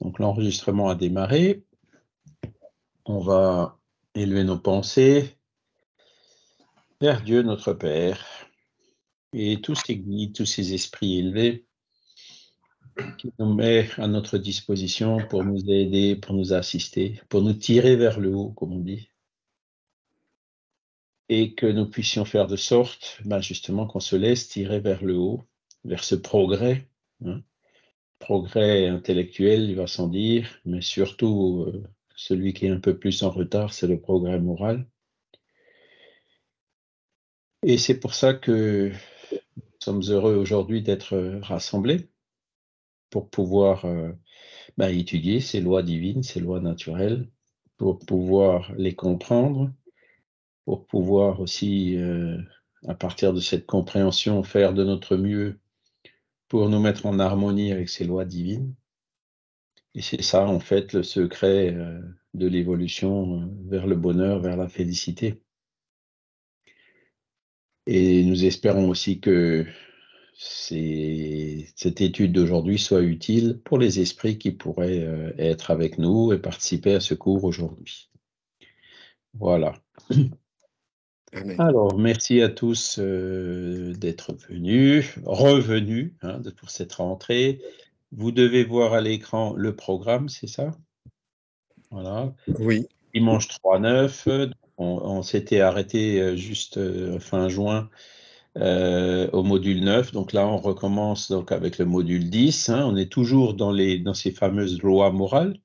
Donc l'enregistrement a démarré. On va élever nos pensées vers Dieu notre Père et tous ces guides, tous ces esprits élevés qui nous met à notre disposition pour nous aider, pour nous assister, pour nous tirer vers le haut, comme on dit. Et que nous puissions faire de sorte, justement, qu'on se laisse tirer vers le haut, vers ce progrès, progrès intellectuel, il va sans dire, mais surtout celui qui est un peu plus en retard, c'est le progrès moral. Et c'est pour ça que nous sommes heureux aujourd'hui d'être rassemblés pour pouvoir étudier ces lois divines, ces lois naturelles, pour pouvoir les comprendre, pour pouvoir aussi, à partir de cette compréhension, faire de notre mieux pour nous mettre en harmonie avec ces lois divines. Et c'est ça, en fait, le secret de l'évolution vers le bonheur, vers la félicité. Et nous espérons aussi que cette étude d'aujourd'hui soit utile pour les esprits qui pourraient être avec nous et participer à ce cours aujourd'hui. Voilà. Amen. Alors, merci à tous d'être revenus pour cette rentrée. Vous devez voir à l'écran le programme, c'est ça? Voilà. Oui. Dimanche 3-9, on s'était arrêté juste fin juin au module 9. Donc là, on recommence donc avec le module 10. On est toujours dans ces fameuses lois morales,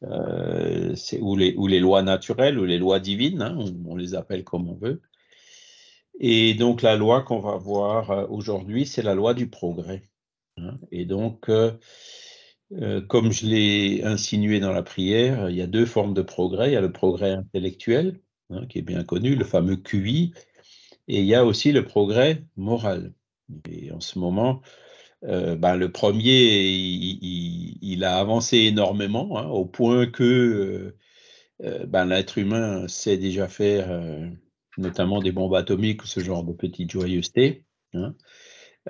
ou les lois naturelles, ou les lois divines, on les appelle comme on veut. Et donc, la loi qu'on va voir aujourd'hui, c'est la loi du progrès. Et donc, comme je l'ai insinué dans la prière, il y a deux formes de progrès. Il y a le progrès intellectuel, qui est bien connu, le fameux QI, et il y a aussi le progrès moral. Et en ce moment, le premier, il a avancé énormément, au point que l'être humain sait déjà faire notamment des bombes atomiques ou ce genre de petites joyeusetés.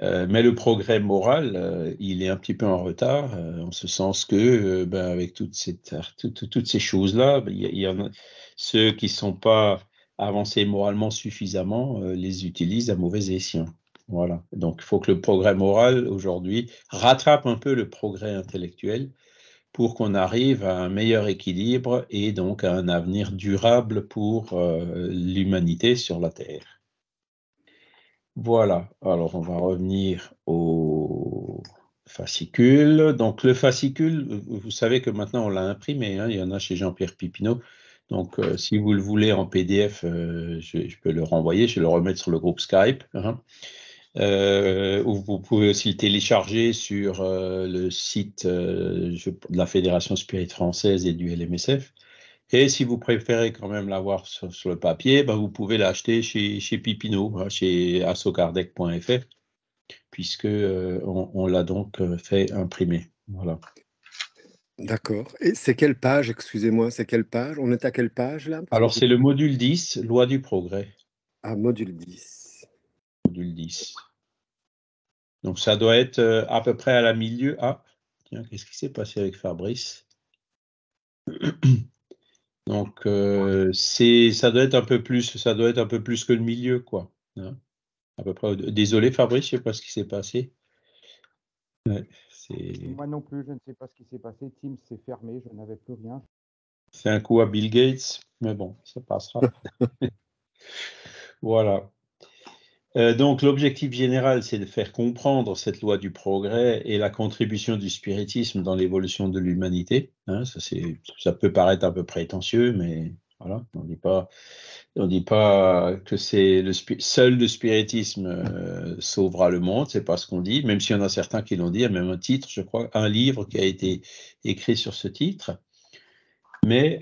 Mais le progrès moral, il est un petit peu en retard, en ce sens que, avec toutes ces choses-là, il y en a ceux qui ne sont pas avancés moralement suffisamment, les utilisent à mauvais escient. Voilà. Donc, il faut que le progrès moral, aujourd'hui, rattrape un peu le progrès intellectuel pour qu'on arrive à un meilleur équilibre et donc à un avenir durable pour l'humanité sur la Terre. Voilà, alors on va revenir au fascicule. Donc le fascicule, vous savez que maintenant on l'a imprimé, il y en a chez Jean-Pierre Pipineau. Donc si vous le voulez en PDF, je peux le renvoyer, je vais le remettre sur le groupe Skype. Ou vous pouvez aussi le télécharger sur le site de la Fédération Spirit Française et du LMSF. Et si vous préférez quand même l'avoir sur le papier, vous pouvez l'acheter chez Pipineau, chez assocardec.fr, puisque on l'a donc fait imprimer. Voilà. D'accord. Et c'est quelle page, excusez-moi, c'est quelle page? On est à quelle page là? Alors c'est le module 10, loi du progrès. Ah, module 10. Module 10. Donc ça doit être à peu près à la milieu. Ah, tiens, qu'est-ce qui s'est passé avec Fabrice? Donc ça doit être un peu plus que le milieu, quoi. À peu près. Désolé Fabrice, je ne sais pas ce qui s'est passé. Ouais, Moi non plus, je ne sais pas ce qui s'est passé. Teams s'est fermé, je n'avais plus rien. c'est un coup à Bill Gates, mais bon, ça passera. Voilà. Donc l'objectif général, c'est de faire comprendre cette loi du progrès et la contribution du spiritisme dans l'évolution de l'humanité. Ça peut paraître un peu prétentieux, mais voilà, on ne dit pas que c'est seul le spiritisme sauvera le monde, c'est pas ce qu'on dit, même s'il y en a certains qui l'ont dit, il y a même un titre, je crois, un livre qui a été écrit sur ce titre. Mais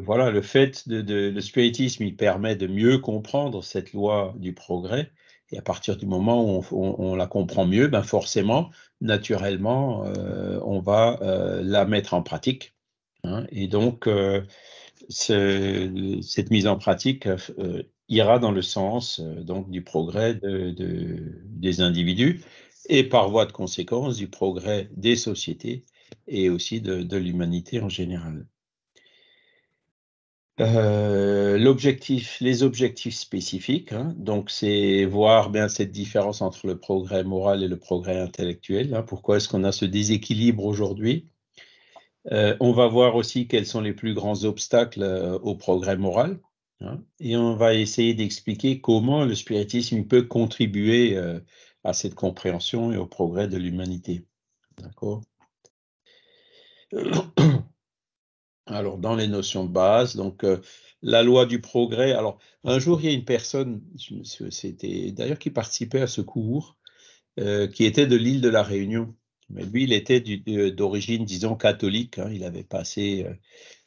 voilà, le fait le spiritisme, il permet de mieux comprendre cette loi du progrès. Et à partir du moment où on la comprend mieux, forcément, naturellement, on va la mettre en pratique. Et donc, cette mise en pratique ira dans le sens donc du progrès des individus et par voie de conséquence du progrès des sociétés et aussi de l'humanité en général. Les objectifs spécifiques, hein, donc c'est voir bien cette différence entre le progrès moral et le progrès intellectuel. Hein, pourquoi est-ce qu'on a ce déséquilibre aujourd'hui? On va voir aussi quels sont les plus grands obstacles au progrès moral, hein, et on va essayer d'expliquer comment le spiritisme peut contribuer à cette compréhension et au progrès de l'humanité. D'accord? Alors, dans les notions de base, donc la loi du progrès. Alors, un jour, il y a une personne, c'était d'ailleurs qui participait à ce cours, qui était de l'île de la Réunion. Mais lui, il était d'origine, disons, catholique. Hein. Il avait passé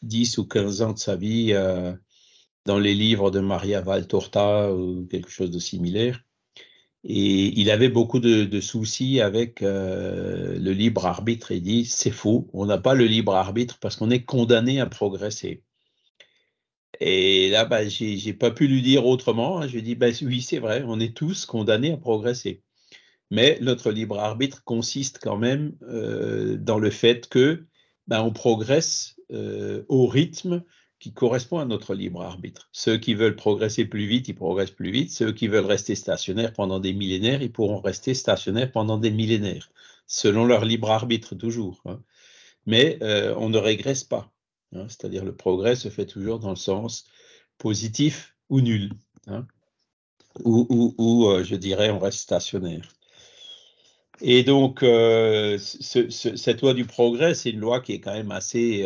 10 ou 15 ans de sa vie dans les livres de Maria Valtorta ou quelque chose de similaire. Et il avait beaucoup de soucis avec le libre arbitre. Il dit, c'est faux, on n'a pas le libre arbitre parce qu'on est condamné à progresser. Et là, bah, j'ai pas pu lui dire autrement. Hein. Je lui ai dit, bah, oui, c'est vrai, on est tous condamnés à progresser. Mais notre libre arbitre consiste quand même dans le fait que bah, on progresse au rythme qui correspond à notre libre arbitre. Ceux qui veulent progresser plus vite, ils progressent plus vite. Ceux qui veulent rester stationnaires pendant des millénaires, ils pourront rester stationnaires pendant des millénaires, selon leur libre arbitre toujours. Hein. Mais on ne régresse pas. Hein. C'est-à-dire le progrès se fait toujours dans le sens positif ou nul. Hein. Ou je dirais, on reste stationnaire. Et donc, cette loi du progrès, c'est une loi qui est quand même assez,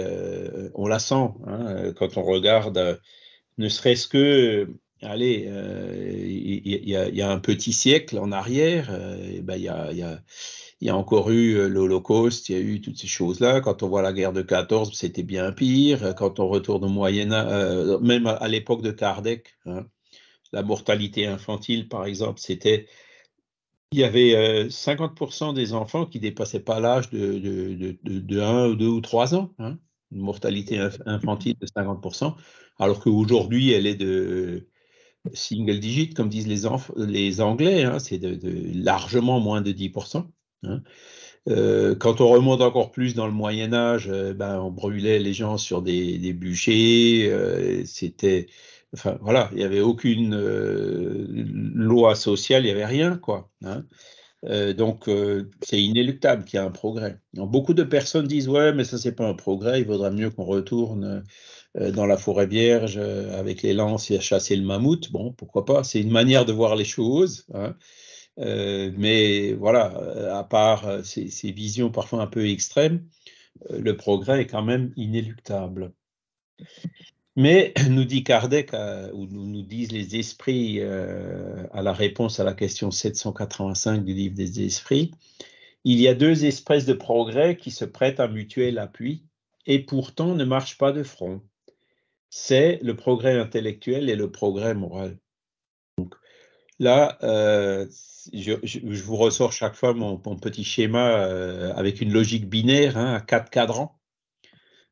on la sent, hein, quand on regarde, ne serait-ce que, allez, il y a un petit siècle en arrière, ben, il y a encore eu l'Holocauste, il y a eu toutes ces choses-là. Quand on voit la guerre de 14, c'était bien pire. Quand on retourne au Moyen-Âge, même à l'époque de Kardec, hein, la mortalité infantile, par exemple, il y avait 50% des enfants qui ne dépassaient pas l'âge de 1 ou 2 ou 3 ans. Hein, une mortalité infantile de 50%, alors qu'aujourd'hui, elle est de single digit, comme disent les Anglais, hein, c'est largement moins de 10%. Hein. Quand on remonte encore plus dans le Moyen-Âge, ben, on brûlait les gens sur des bûchers, c'était... Enfin, voilà, il n'y avait aucune loi sociale, il n'y avait rien, quoi. Hein. Donc, c'est inéluctable qu'il y a un progrès. Donc, beaucoup de personnes disent, ouais, mais ça, c'est pas un progrès, il vaudra mieux qu'on retourne dans la forêt vierge avec les lances et à chasser le mammouth. Bon, pourquoi pas, c'est une manière de voir les choses. Hein. Mais voilà, à part ces visions parfois un peu extrêmes, le progrès est quand même inéluctable. Mais, nous dit Kardec, ou nous disent les esprits à la réponse à la question 785 du livre des esprits, il y a deux espèces de progrès qui se prêtent à mutuel appui et pourtant ne marchent pas de front. C'est le progrès intellectuel et le progrès moral. Donc, là, je vous ressors chaque fois mon petit schéma avec une logique binaire, hein, à 4 cadrans.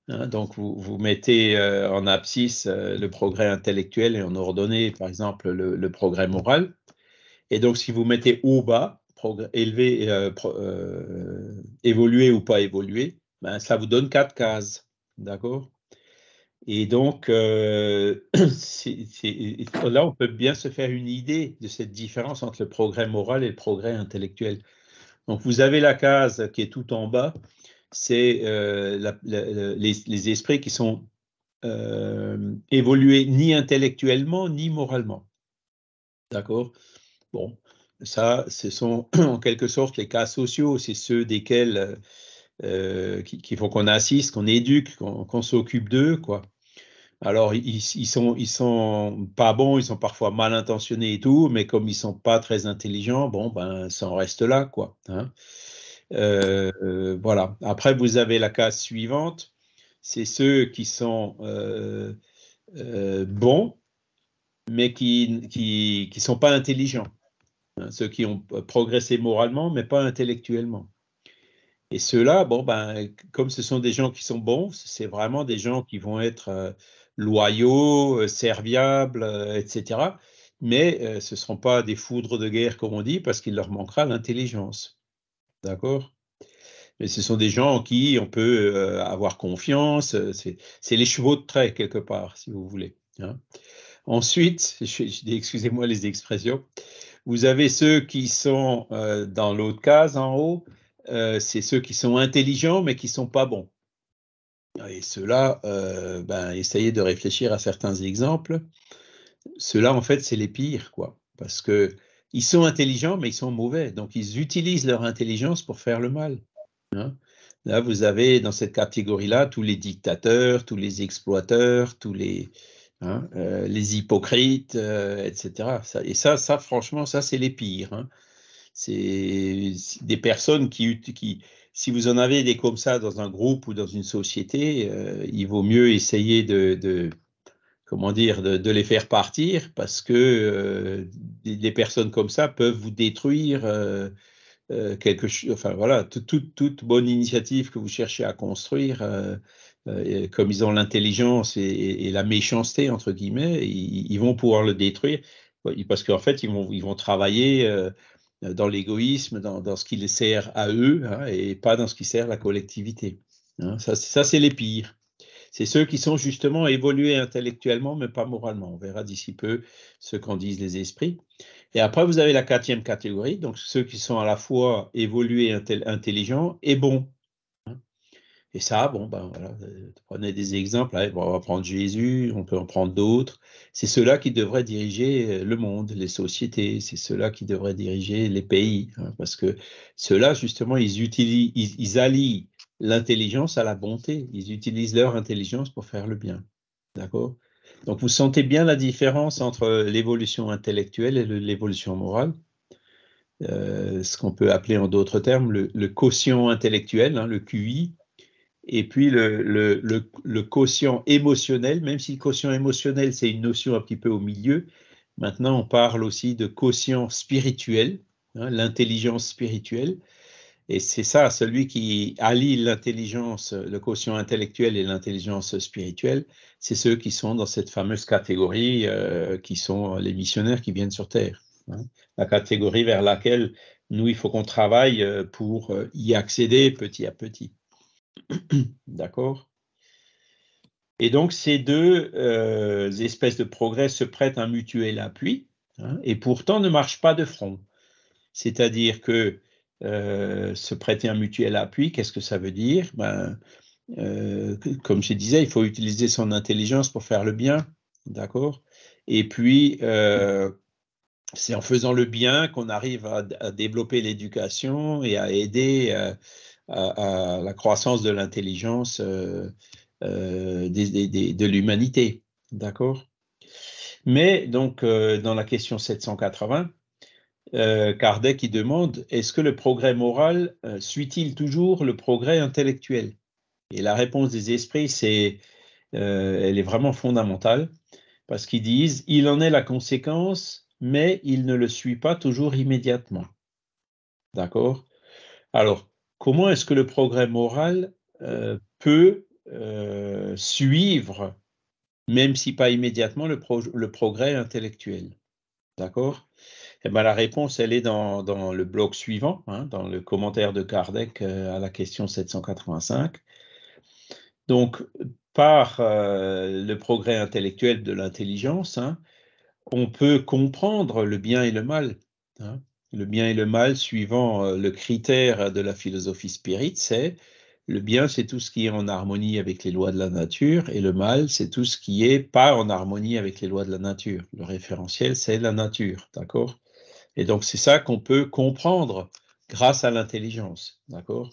Hein, donc, vous mettez en abscisse le progrès intellectuel et en ordonnée, par exemple, le progrès moral. Et donc, si vous mettez haut, bas, élevé, évoluer ou pas évoluer, ben, ça vous donne 4 cases. D'accord? Et donc, là, on peut bien se faire une idée de cette différence entre le progrès moral et le progrès intellectuel. Donc, vous avez la case qui est tout en bas, c'est les esprits qui sont évolués ni intellectuellement ni moralement. D'accord? Bon, ça, ce sont en quelque sorte les cas sociaux, c'est ceux desquels qu'il faut qu'on assiste, qu'on éduque, qu'on s'occupe d'eux, quoi. Alors, ils sont pas bons, ils sont parfois mal intentionnés et tout, mais comme ils sont pas très intelligents, bon, ben, ça en reste là, quoi. Hein. Voilà. Après, vous avez la case suivante, c'est ceux qui sont bons, mais qui sont pas intelligents. Hein, ceux qui ont progressé moralement, mais pas intellectuellement. Et ceux-là, bon, ben, comme ce sont des gens qui sont bons, c'est vraiment des gens qui vont être loyaux, serviables, etc. Mais ce ne seront pas des foudres de guerre, comme on dit, parce qu'il leur manquera l'intelligence. D'accord? Mais ce sont des gens en qui on peut avoir confiance. C'est les chevaux de trait, quelque part, si vous voulez. Hein. Ensuite, excusez-moi les expressions, vous avez ceux qui sont dans l'autre case en haut, c'est ceux qui sont intelligents mais qui ne sont pas bons. Et ceux-là, essayez de réfléchir à certains exemples. Ceux-là, en fait, c'est les pires, quoi. Parce qu'ils sont intelligents, mais ils sont mauvais. Donc, ils utilisent leur intelligence pour faire le mal. Hein. Là, vous avez dans cette catégorie-là tous les dictateurs, tous les exploiteurs, tous les hypocrites, etc. Et ça, franchement, ça, c'est les pires. Hein. C'est des personnes qui, si vous en avez des comme ça dans un groupe ou dans une société, il vaut mieux essayer comment dire, de les faire partir parce que des personnes comme ça peuvent vous détruire quelque chose. Enfin voilà, toute bonne initiative que vous cherchez à construire, comme ils ont l'intelligence et la méchanceté entre guillemets, ils vont pouvoir le détruire parce qu'en fait ils vont travailler dans l'égoïsme, dans ce qui les sert à eux, hein, et pas dans ce qui sert la collectivité. Hein. Ça c'est les pires. C'est ceux qui sont justement évolués intellectuellement, mais pas moralement. On verra d'ici peu ce qu'en disent les esprits. Et après, vous avez la 4e catégorie, donc ceux qui sont à la fois évolués, intelligents et bons. Et ça, bon, ben voilà, prenez des exemples. Hein, bon, on va prendre Jésus, on peut en prendre d'autres. C'est ceux-là qui devraient diriger le monde, les sociétés. C'est ceux-là qui devraient diriger les pays. Hein, parce que ceux-là, justement, ils allient l'intelligence à la bonté. Ils utilisent leur intelligence pour faire le bien. D'accord? Donc, vous sentez bien la différence entre l'évolution intellectuelle et l'évolution morale. Ce qu'on peut appeler en d'autres termes le quotient intellectuel, hein, le QI, et puis le quotient émotionnel, même si le quotient émotionnel, c'est une notion un petit peu au milieu. Maintenant, on parle aussi de quotient spirituel, hein, l'intelligence spirituelle. Et c'est ça, celui qui allie l'intelligence, le quotient intellectuel et l'intelligence spirituelle, c'est ceux qui sont dans cette fameuse catégorie qui sont les missionnaires qui viennent sur Terre. Hein. La catégorie vers laquelle nous, il faut qu'on travaille pour y accéder petit à petit. D'accord? Et donc, ces deux espèces de progrès se prêtent un mutuel appui, hein, et pourtant ne marchent pas de front. C'est-à-dire que se prêter un mutuel appui, qu'est-ce que ça veut dire? Comme je disais, il faut utiliser son intelligence pour faire le bien, d'accord? Et puis, c'est en faisant le bien qu'on arrive à développer l'éducation et à aider à la croissance de l'intelligence de l'humanité, d'accord? Mais donc, dans la question 780, Kardec, il demande, est-ce que le progrès moral suit-il toujours le progrès intellectuel? Et la réponse des esprits, elle est vraiment fondamentale, parce qu'ils disent, il en est la conséquence, mais il ne le suit pas toujours immédiatement. D'accord? Alors, comment est-ce que le progrès moral peut suivre, même si pas immédiatement, le progrès intellectuel? D'accord? Eh bien, la réponse, elle est dans le bloc suivant, hein, dans le commentaire de Kardec à la question 785. Donc, par le progrès intellectuel de l'intelligence, hein, on peut comprendre le bien et le mal. Hein. Le bien et le mal, suivant le critère de la philosophie spirit, c'est le bien, c'est tout ce qui est en harmonie avec les lois de la nature, et le mal, c'est tout ce qui est pas en harmonie avec les lois de la nature. Le référentiel, c'est la nature, d'accord? Et donc, c'est ça qu'on peut comprendre grâce à l'intelligence, d'accord?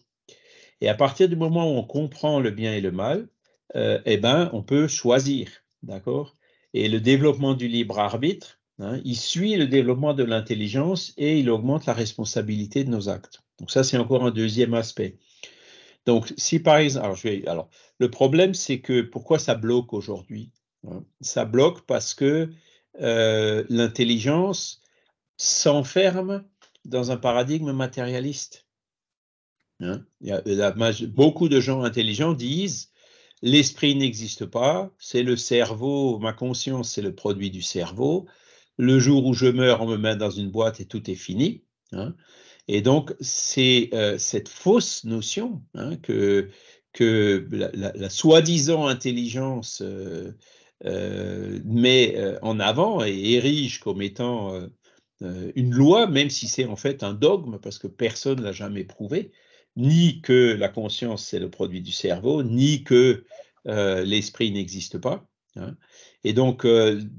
Et à partir du moment où on comprend le bien et le mal, on peut choisir, d'accord? Et le développement du libre arbitre, hein, il suit le développement de l'intelligence et il augmente la responsabilité de nos actes. Donc ça, c'est encore un deuxième aspect. Donc, si par exemple, alors le problème, c'est que pourquoi ça bloque aujourd'hui? Hein? Ça bloque parce que l'intelligence s'enferme dans un paradigme matérialiste. Hein? Beaucoup de gens intelligents disent l'esprit n'existe pas, c'est le cerveau, ma conscience, c'est le produit du cerveau. Le jour où je meurs, on me met dans une boîte et tout est fini. hein. Et donc, c'est cette fausse notion, hein, que la soi-disant intelligence met en avant et érige comme étant une loi, même si c'est en fait un dogme, parce que personne ne l'a jamais prouvé, ni que la conscience c'est le produit du cerveau, ni que l'esprit n'existe pas, hein. Et donc,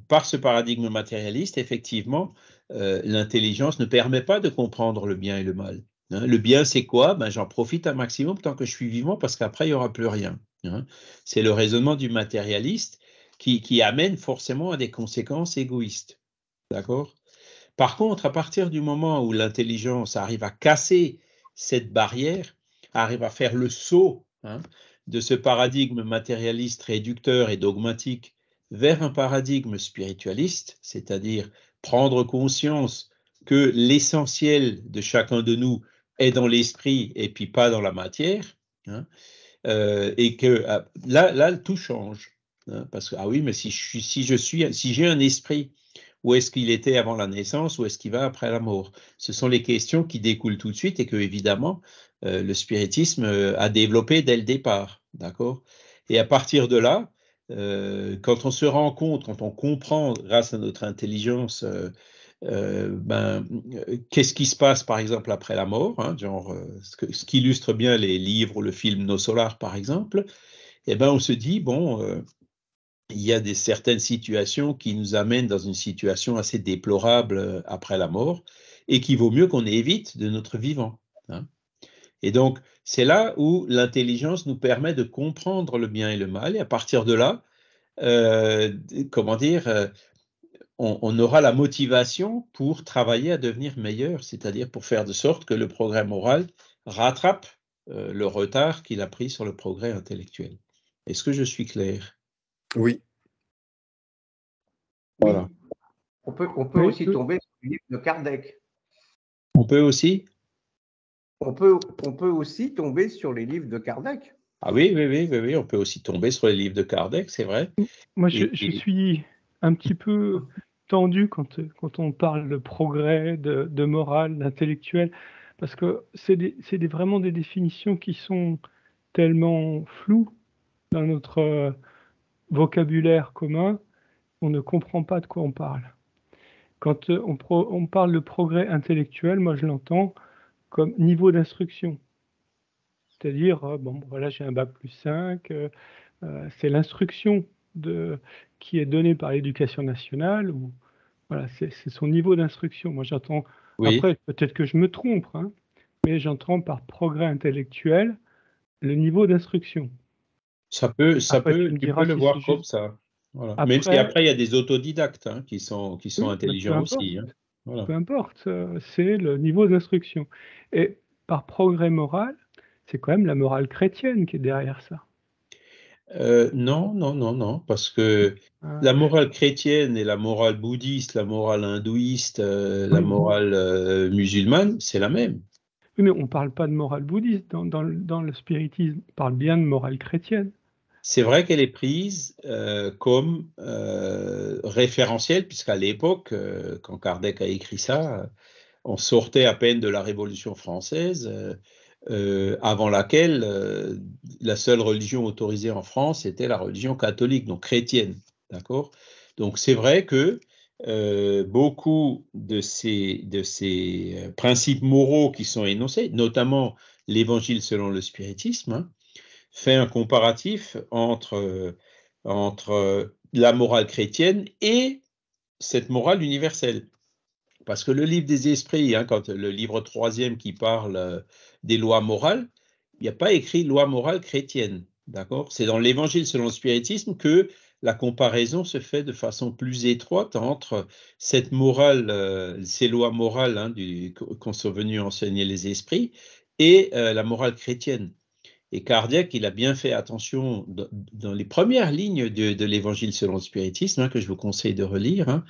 par ce paradigme matérialiste, effectivement, l'intelligence ne permet pas de comprendre le bien et le mal, hein. Le bien, c'est quoi? Ben, j'en profite un maximum tant que je suis vivant, parce qu'après, il n'y aura plus rien, hein. C'est le raisonnement du matérialiste qui amène forcément à des conséquences égoïstes. D'accord? Par contre, à partir du moment où l'intelligence arrive à casser cette barrière, arrive à faire le saut, hein, de ce paradigme matérialiste, réducteur et dogmatique vers un paradigme spiritualiste, c'est-à-dire prendre conscience que l'essentiel de chacun de nous est dans l'esprit et puis pas dans la matière, hein, et que là, tout change, hein, parce que ah oui, mais si j'ai un esprit, où est-ce qu'il était avant la naissance, où est-ce qu'il va après la mort? Ce sont les questions qui découlent tout de suite et que, évidemment, le spiritisme a développé dès le départ, d'accord? Et à partir de là, quand on se rend compte, quand on comprend grâce à notre intelligence, qu'est-ce qui se passe par exemple après la mort, hein, genre ce qu'illustre bien les livres ou le film Nos Solars par exemple, eh ben on se dit bon, il y a certaines situations qui nous amènent dans une situation assez déplorable après la mort et qu'il vaut mieux qu'on évite de notre vivant, hein. Et donc, c'est là où l'intelligence nous permet de comprendre le bien et le mal. Et à partir de là, comment dire, on aura la motivation pour travailler à devenir meilleur, c'est-à-dire pour faire de sorte que le progrès moral rattrape le retard qu'il a pris sur le progrès intellectuel. Est-ce que je suis clair? Oui. Voilà. On peut aussi tomber sur le livre de Kardec. On peut aussi? On peut aussi tomber sur les livres de Kardec. Ah oui, on peut aussi tomber sur les livres de Kardec, c'est vrai. Moi, je suis un petit peu tendu quand on parle de progrès, de morale, d'intellectuel, parce que c'est vraiment des définitions qui sont tellement floues dans notre vocabulaire commun, on ne comprend pas de quoi on parle. Quand on parle de progrès intellectuel, moi je l'entends comme niveau d'instruction. C'est-à-dire, bon, voilà, j'ai un bac plus 5, c'est l'instruction qui est donnée par l'éducation nationale, ou voilà, c'est son niveau d'instruction. Moi j'entends, Oui. après peut-être que je me trompe, hein, mais j'entends par progrès intellectuel le niveau d'instruction. Tu peux le si voir c'est comme juste. ça. Voilà. Après, même si après, il y a des autodidactes, hein, qui sont oui, intelligents aussi, hein. Voilà. Peu importe, c'est le niveau d'instruction. Et par progrès moral, c'est quand même la morale chrétienne qui est derrière ça. Non, parce que la morale chrétienne et la morale bouddhiste, la morale hindouiste, la morale musulmane, c'est la même. Oui, mais on ne parle pas de morale bouddhiste. Dans le spiritisme, on parle bien de morale chrétienne. C'est vrai qu'elle est prise comme référentiel, puisqu'à l'époque, quand Kardec a écrit ça, on sortait à peine de la Révolution française, avant laquelle la seule religion autorisée en France était la religion catholique, donc chrétienne. D'accord? Donc c'est vrai que beaucoup de ces principes moraux qui sont énoncés, notamment l'évangile selon le spiritisme, hein, fait un comparatif entre la morale chrétienne et cette morale universelle. Parce que le livre des esprits, hein, quand le livre 3e qui parle des lois morales, il n'y a pas écrit loi morale chrétienne. D'accord? C'est dans l'évangile selon le spiritisme que la comparaison se fait de façon plus étroite entre cette morale, ces lois morales, hein, qu'ont sont venus enseigner les esprits, et la morale chrétienne. Et Kardec, il a bien fait attention dans les premières lignes de l'évangile selon le spiritisme, hein, que je vous conseille de relire, hein,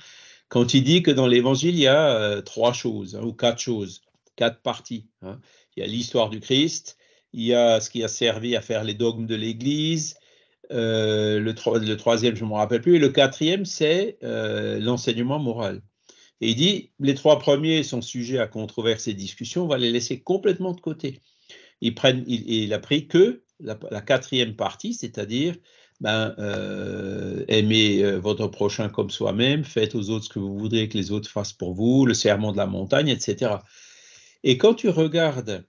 quand il dit que dans l'évangile, il y a 3 choses, hein, ou 4 choses, 4 parties, hein. Il y a l'histoire du Christ, il y a ce qui a servi à faire les dogmes de l'Église, le 3e, je ne me rappelle plus, et le 4e, c'est l'enseignement moral. Et il dit, les 3 premiers sont sujets à controverse et discussion, on va les laisser complètement de côté. Il a pris que la 4e partie, c'est-à-dire aimez votre prochain comme soi-même, faites aux autres ce que vous voudriez que les autres fassent pour vous, le serment de la montagne, etc. Et quand tu regardes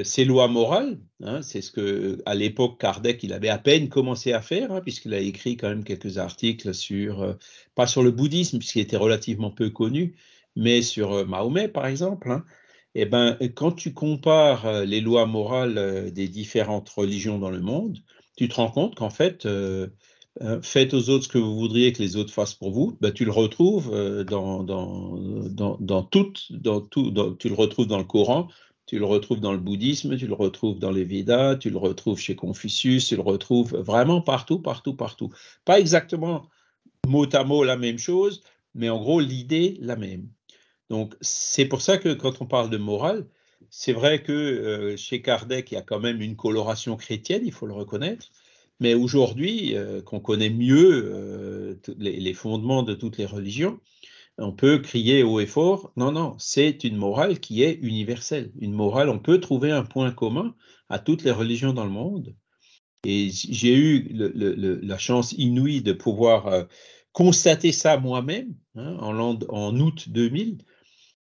ces lois morales, hein, c'est ce que à l'époque Kardec il avait à peine commencé à faire, hein, puisqu'il a écrit quand même quelques articles sur, pas sur le bouddhisme, puisqu'il était relativement peu connu, mais sur Mahomet par exemple. Hein, et ben, quand tu compares les lois morales des différentes religions dans le monde, tu te rends compte qu'en fait, faites aux autres ce que vous voudriez que les autres fassent pour vous, ben, tu le retrouves tu le retrouves dans le Coran, tu le retrouves dans le bouddhisme, tu le retrouves dans les Védas, tu le retrouves chez Confucius, tu le retrouves vraiment partout, partout, partout. Pas exactement mot à mot la même chose, mais en gros l'idée la même. Donc c'est pour ça que quand on parle de morale, c'est vrai que chez Kardec, il y a quand même une coloration chrétienne, il faut le reconnaître, mais aujourd'hui, qu'on connaît mieux les fondements de toutes les religions, on peut crier haut et fort, non, non, c'est une morale qui est universelle. Une morale, on peut trouver un point commun à toutes les religions dans le monde. Et j'ai eu la chance inouïe de pouvoir constater ça moi-même, hein, en août 2000.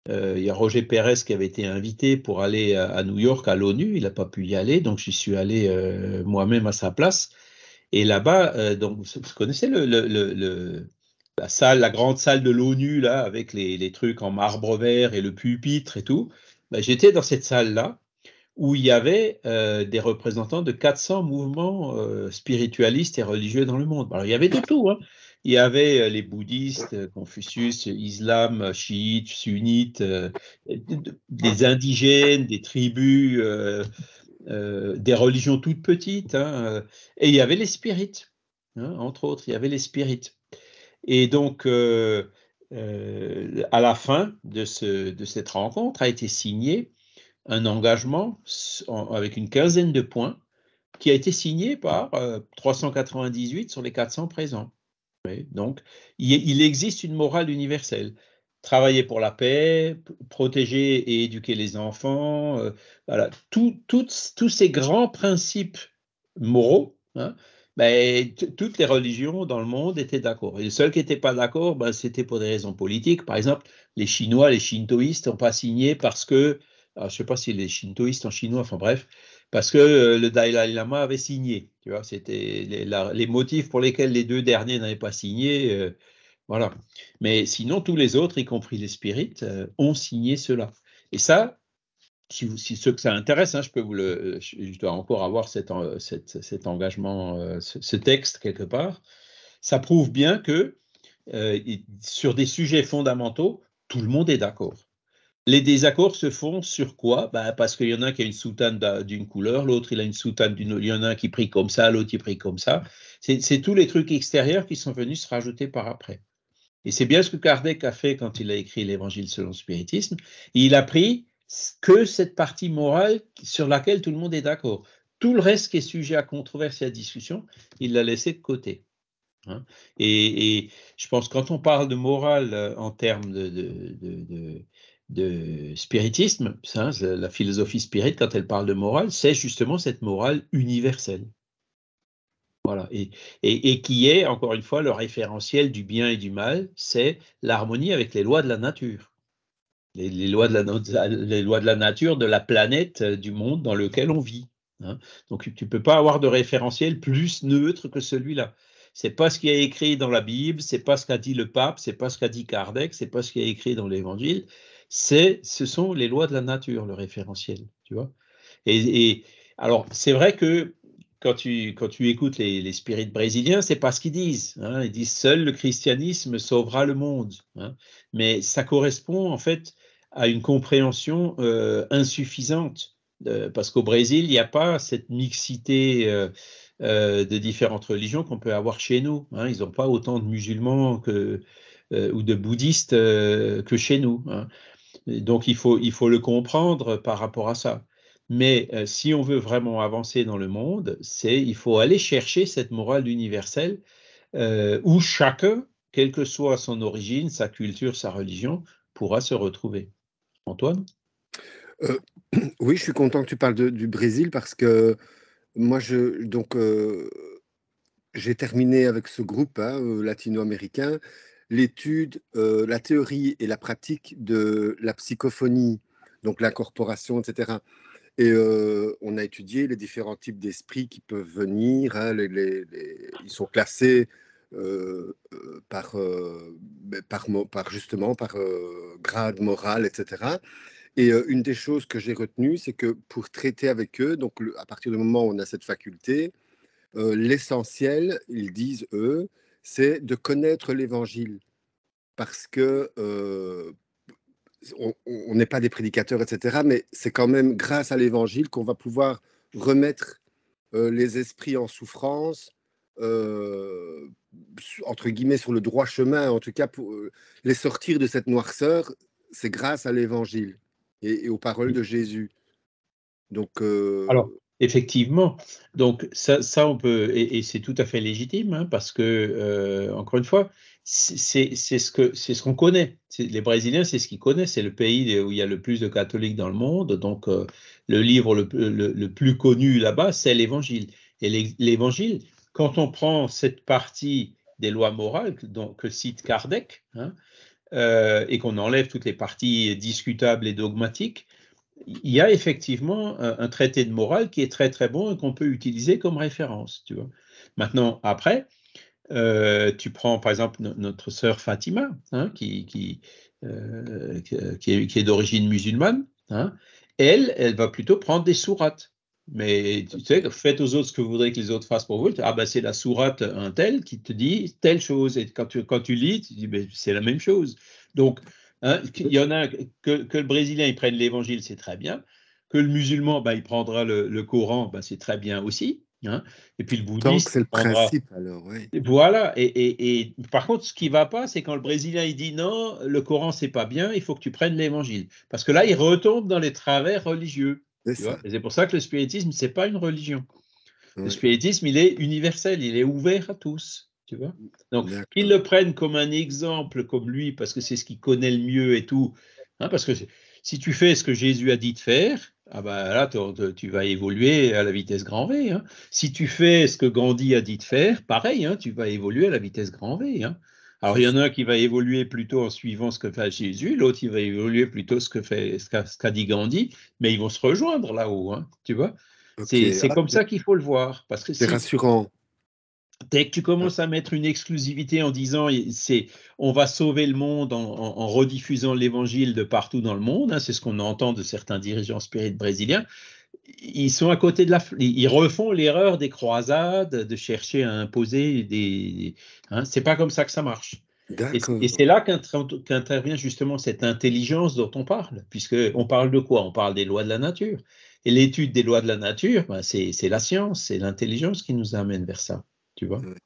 Il y a Roger Pérez qui avait été invité pour aller à New York à l'ONU, il n'a pas pu y aller, donc j'y suis allé moi-même à sa place. Et là-bas, donc vous connaissez la salle, la grande salle de l'ONU, là, avec les trucs en marbre vert et le pupitre et tout. Ben, j'étais dans cette salle-là où il y avait des représentants de 400 mouvements spiritualistes et religieux dans le monde. Alors, il y avait de tout, hein. Il y avait les bouddhistes, Confucius, islam, chiites, sunnites, des indigènes, des tribus, des religions toutes petites, hein, et il y avait les spirites, hein, entre autres, il y avait les spirites. Et donc, à la fin de cette rencontre, a été signé un engagement avec une quinzaine de points qui a été signé par 398 sur les 400 présents. Oui, donc, il existe une morale universelle. Travailler pour la paix, protéger et éduquer les enfants, voilà, tous ces grands principes moraux, hein, ben, toutes les religions dans le monde étaient d'accord. Et les seuls qui n'étaient pas d'accord, ben, c'était pour des raisons politiques. Par exemple, les Chinois, les shintoïstes n'ont pas signé parce que, alors, je ne sais pas si les shintoïstes en chinois, enfin bref, parce que le Dalai Lama avait signé. Tu vois, c'était les motifs pour lesquels les 2 derniers n'avaient pas signé. Voilà. Mais sinon, tous les autres, y compris les spirites, ont signé cela. Et ça, si ceux que ça intéresse, hein, je dois encore avoir cet engagement, ce texte quelque part. Ça prouve bien que sur des sujets fondamentaux, tout le monde est d'accord. Les désaccords se font sur quoi? Ben, parce qu'il y en a qui a une soutane d'une couleur, l'autre il a une soutane d'une autre, il y en a un qui prie comme ça, l'autre il prie comme ça. C'est tous les trucs extérieurs qui sont venus se rajouter par après. Et c'est bien ce que Kardec a fait quand il a écrit l'Évangile selon le spiritisme. Il a pris que cette partie morale sur laquelle tout le monde est d'accord. Tout le reste qui est sujet à controverse et à discussion, il l'a laissé de côté. Hein. Et je pense que quand on parle de morale en termes de spiritisme, ça, la philosophie spirit, quand elle parle de morale, c'est justement cette morale universelle. Voilà. Et qui est, encore une fois, le référentiel du bien et du mal, c'est l'harmonie avec les lois de la nature. Les lois de la nature, de la planète, du monde dans lequel on vit. Hein. Donc tu ne peux pas avoir de référentiel plus neutre que celui-là. C'est pas ce qui est écrit dans la Bible, c'est pas ce qu'a dit le pape, c'est pas ce qu'a dit Kardec, c'est pas ce qui est écrit dans l'Évangile. Ce sont les lois de la nature, le référentiel, tu vois. Et alors c'est vrai que quand tu écoutes les spirites brésiliens, c'est pas ce qu'ils disent. Hein. Ils disent seul le christianisme sauvera le monde. Hein. Mais ça correspond en fait à une compréhension insuffisante, parce qu'au Brésil, il n'y a pas cette mixité de différentes religions qu'on peut avoir chez nous. Hein. Ils n'ont pas autant de musulmans ou de bouddhistes que chez nous. Hein. Donc il faut le comprendre par rapport à ça. Mais si on veut vraiment avancer dans le monde, il faut aller chercher cette morale universelle où chacun quelle que soit son origine, sa culture, sa religion, pourra se retrouver. Antoine? Euh, oui, je suis content que tu parles du Brésil parce que moi, j'ai terminé avec ce groupe latino-américain l'étude, la théorie et la pratique de la psychophonie, donc l'incorporation, etc. Et on a étudié les différents types d'esprits qui peuvent venir. Hein, ils sont classés par grade moral, etc. Et une des choses que j'ai retenues, c'est que pour traiter avec eux, donc à partir du moment où on a cette faculté, l'essentiel, ils disent eux, c'est de connaître l'évangile. Parce que on n'est pas des prédicateurs, etc. Mais c'est quand même grâce à l'évangile qu'on va pouvoir remettre les esprits en souffrance, entre guillemets, sur le droit chemin, en tout cas pour les sortir de cette noirceur, c'est grâce à l'évangile et aux paroles de Jésus. Donc, Alors, effectivement, donc ça on peut, et c'est tout à fait légitime, hein, parce que, encore une fois, c'est ce qu'on connaît. Les Brésiliens, c'est ce qu'ils connaissent, c'est le pays où il y a le plus de catholiques dans le monde, donc le livre le plus connu là-bas, c'est l'Évangile. Et l'Évangile, quand on prend cette partie des lois morales que cite Kardec, hein, et qu'on enlève toutes les parties discutables et dogmatiques, il y a effectivement un traité de morale qui est très très bon et qu'on peut utiliser comme référence, tu vois. Maintenant, après, tu prends par exemple notre sœur Fatima, hein, qui est d'origine musulmane, hein, elle va plutôt prendre des sourates. Mais tu sais, faites aux autres ce que vous voudrez que les autres fassent pour vous. Ah ben c'est la sourate un tel qui te dit telle chose. Et quand tu lis, tu dis ben, c'est la même chose. Donc, hein, il y en a que le Brésilien il prenne l'évangile, c'est très bien. Que le musulman, ben, il prendra le Coran, ben, c'est très bien aussi. Hein. Et puis le tant que bouddhiste, c'est il le prendra. principe, alors, oui. Voilà, et par contre, ce qui ne va pas, c'est quand le Brésilien il dit non, le Coran c'est pas bien, il faut que tu prennes l'Évangile, parce que là il retombe dans les travers religieux, C'est tu vois. ça. Et c'est pour ça que le spiritisme c'est pas une religion. Le Oui, spiritisme il est universel, il est ouvert à tous, tu vois. Donc qu'ils d'accord. le prennent comme un exemple, comme lui, parce que c'est ce qu'il connaît le mieux et tout, hein, parce que si tu fais ce que Jésus a dit de faire, ah ben là tu vas évoluer à la vitesse grand V. Hein. Si tu fais ce que Gandhi a dit de faire, pareil, hein, tu vas évoluer à la vitesse grand V. Hein. Alors il y en a un qui va évoluer plutôt en suivant ce que fait Jésus, l'autre il va évoluer plutôt ce qu'a dit Gandhi, mais ils vont se rejoindre là-haut, hein, tu vois. Ok. C'est Ah, comme ça qu'il faut le voir, parce que c'est rassurant. dès que tu commences à mettre une exclusivité en disant on va sauver le monde en rediffusant l'évangile de partout dans le monde, hein, c'est ce qu'on entend de certains dirigeants spirites brésiliens, ils sont à côté ils refont l'erreur des croisades, de chercher à imposer hein, c'est pas comme ça que ça marche. Et D'accord. c'est là qu'intervient justement cette intelligence dont on parle, puisque on parle de quoi? On parle des lois de la nature. Et l'étude des lois de la nature, ben, c'est la science, c'est l'intelligence qui nous amène vers ça, tu vois. Ouais.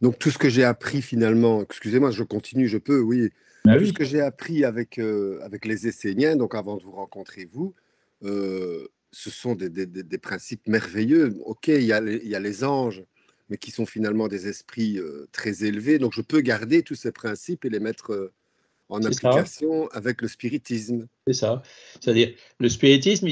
Donc, tout ce que j'ai appris finalement, excusez-moi, je continue, je peux, oui. Ben Tout ce oui. que j'ai appris avec les Esséniens, donc avant de vous rencontrer, vous, ce sont des principes merveilleux. Ok, il y a les anges, mais qui sont finalement des esprits très élevés. Donc, je peux garder tous ces principes et les mettre en C'est ça. application avec le spiritisme. C'est ça. C'est-à-dire, le spiritisme,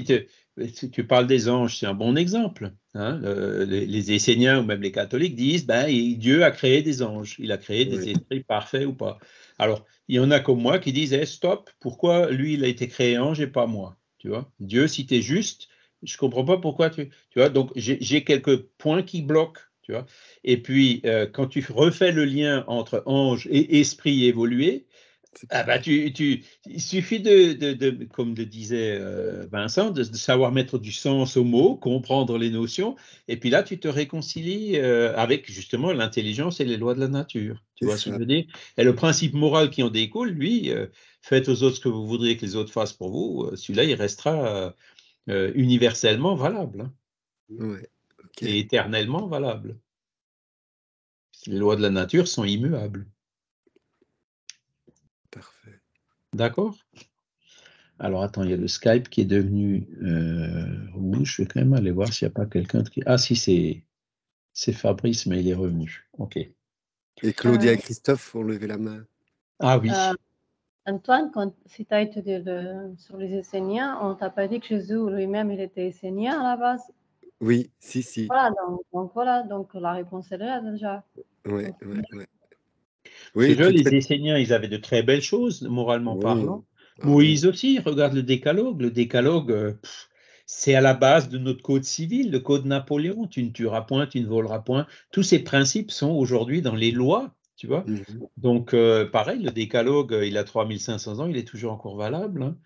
si tu parles des anges, c'est un bon exemple. Hein. Les Esséniens ou même les catholiques disent, ben, Dieu a créé des anges, il a créé des Oui, esprits parfaits ou pas. Alors, il y en a comme moi qui disent, stop, pourquoi lui, il a été créé ange et pas moi? Tu vois? Dieu, si tu es juste, je comprends pas pourquoi tu vois? Donc, j'ai quelques points qui bloquent. Tu vois? Et puis, quand tu refais le lien entre ange et esprit évolué, c'est ah bah pareil. il suffit comme le disait Vincent, de savoir mettre du sens aux mots, comprendre les notions, et puis là, tu te réconcilies avec justement l'intelligence et les lois de la nature. Tu C'est vois ce que je ça. veux dire? Et le principe moral qui en découle, lui, faites aux autres ce que vous voudriez que les autres fassent pour vous, celui-là, il restera universellement valable, hein, Ouais, ok, et éternellement valable. Les lois de la nature sont immuables. parfait. D'accord? Alors, attends, il y a le Skype qui est devenu rouge. Je vais quand même aller voir s'il n'y a pas quelqu'un qui... Ah, si, c'est Fabrice, mais il est revenu. OK. Et Claudia Euh, et Christophe ont levé la main. Ah oui. Antoine, si tu as étudié sur les Esséniens, on t'a pas dit que Jésus lui-même, il était Essénien à la base? Oui, si. Voilà, donc la réponse est là déjà. Ouais. Parce Oui, que toute les cette... Esséniens, ils avaient de très belles choses, moralement parlant. Ah Moïse aussi, regarde le Décalogue. Le Décalogue, c'est à la base de notre code civil, le code Napoléon. Tu ne tueras point, tu ne voleras point. Tous ces principes sont aujourd'hui dans les lois, tu vois. Mhm. Donc, pareil, le Décalogue, il a 3500 ans, il est toujours encore valable. Hein.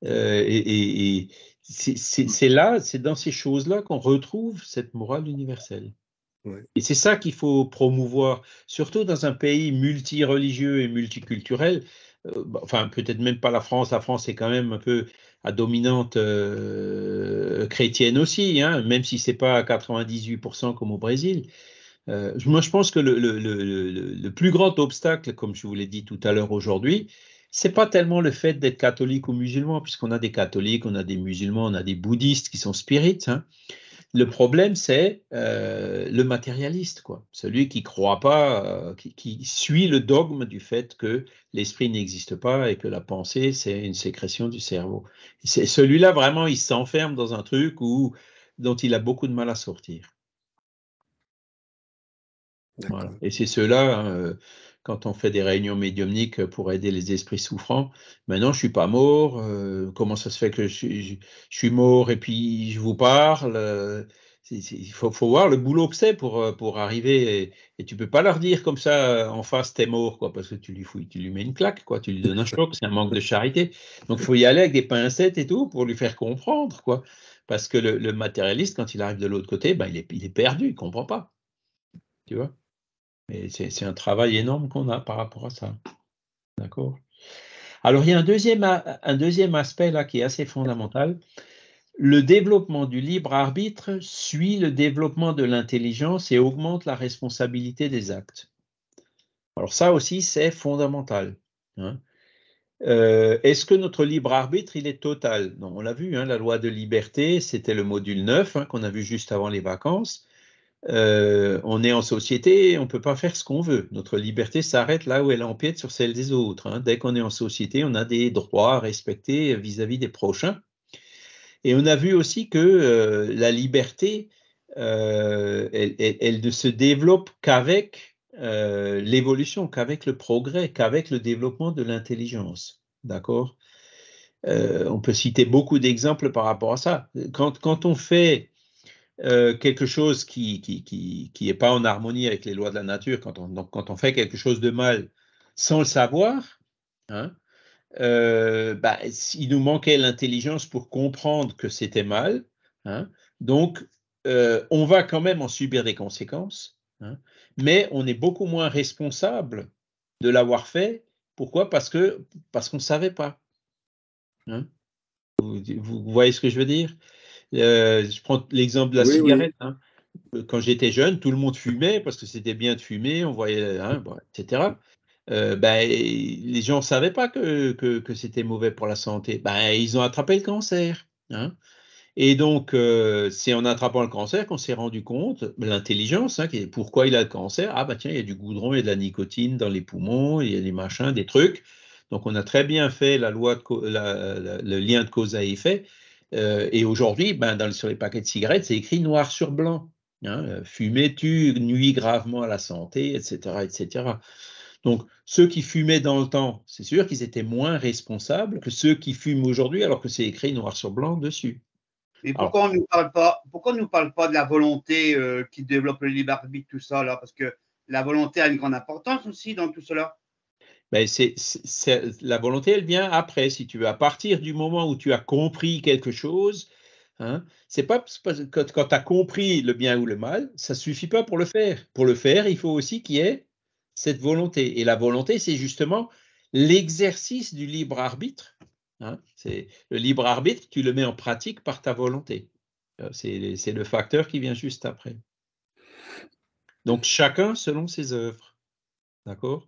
Et c'est là, c'est dans ces choses-là qu'on retrouve cette morale universelle. Ouais. Et c'est ça qu'il faut promouvoir, surtout dans un pays multireligieux et multiculturel. Enfin, peut-être même pas la France. La France est quand même un peu à dominante chrétienne aussi, hein, même si c'est pas à 98% comme au Brésil. Moi, je pense que le plus grand obstacle, comme je vous l'ai dit tout à l'heure aujourd'hui, c'est pas tellement le fait d'être catholique ou musulman, puisqu'on a des catholiques, on a des musulmans, on a des bouddhistes qui sont spirites. Hein. Le problème, c'est le matérialiste, quoi. Celui qui croit pas, qui suit le dogme du fait que l'esprit n'existe pas et que la pensée, c'est une sécrétion du cerveau. C'est celui-là, vraiment, il s'enferme dans un truc dont il a beaucoup de mal à sortir. Voilà. Et c'est ceux-là, hein, quand on fait des réunions médiumniques pour aider les esprits souffrants, maintenant je suis pas mort, comment ça se fait que je suis mort et puis je vous parle, il faut voir le boulot que c'est pour arriver, et tu peux pas leur dire comme ça en face t'es mort, quoi, parce que tu lui mets une claque, quoi, tu lui donnes un choc, c'est un manque de charité. Donc il faut y aller avec des pincettes et tout pour lui faire comprendre, quoi, parce que le matérialiste, quand il arrive de l'autre côté, ben, il est perdu, il comprend pas, tu vois. Et c'est un travail énorme qu'on a par rapport à ça. D'accord? Alors, il y a un deuxième aspect là qui est assez fondamental. Le développement du libre arbitre suit le développement de l'intelligence et augmente la responsabilité des actes. Alors, ça aussi, c'est fondamental. Hein. Est-ce que notre libre arbitre, il est total? Non, on l'a vu, hein, la loi de liberté, c'était le module 9 hein, qu'on a vu juste avant les vacances. On est en société, on ne peut pas faire ce qu'on veut. Notre liberté s'arrête là où elle empiète sur celle des autres. Hein. Dès qu'on est en société, on a des droits à respecter vis-à-vis des prochains. Et on a vu aussi que la liberté, elle ne se développe qu'avec l'évolution, qu'avec le progrès, qu'avec le développement de l'intelligence. D'accord? On peut citer beaucoup d'exemples par rapport à ça. Quand on fait quelque chose qui est pas en harmonie avec les lois de la nature, quand on fait quelque chose de mal sans le savoir, hein, il nous manquait l'intelligence pour comprendre que c'était mal, hein, donc on va quand même en subir des conséquences, hein, mais on est beaucoup moins responsable de l'avoir fait. Pourquoi? Parce qu'on ne savait pas. Hein. Vous voyez ce que je veux dire? Je prends l'exemple de la Oui. cigarette. Hein. Quand j'étais jeune, tout le monde fumait parce que c'était bien de fumer, on voyait, hein, bon, etc. Les gens ne savaient pas que c'était mauvais pour la santé. Ils ont attrapé le cancer. Hein. Et donc, c'est en attrapant le cancer qu'on s'est rendu compte, l'intelligence, hein, pourquoi il a le cancer. Ah, tiens, il y a du goudron, il y a de la nicotine dans les poumons, il y a des machins, des trucs. Donc, on a très bien fait la loi le lien de cause à effet. Et aujourd'hui, sur les paquets de cigarettes, c'est écrit noir sur blanc. Hein, fumer tue, nuit gravement à la santé, etc., etc. Donc, ceux qui fumaient dans le temps, c'est sûr qu'ils étaient moins responsables que ceux qui fument aujourd'hui, alors que c'est écrit noir sur blanc dessus. Mais pourquoi on ne nous parle pas de la volonté qui développe le libre arbitre, tout ça, là? Parce que la volonté a une grande importance aussi dans tout cela. La volonté, elle vient après, si tu veux. À partir du moment où tu as compris quelque chose, hein, c'est pas quand tu as compris le bien ou le mal, ça ne suffit pas pour le faire. Pour le faire, il faut aussi qu'il y ait cette volonté. Et la volonté, c'est justement l'exercice du libre arbitre. Hein. Le libre arbitre, tu le mets en pratique par ta volonté. C'est le facteur qui vient juste après. Donc, chacun selon ses œuvres. D'accord?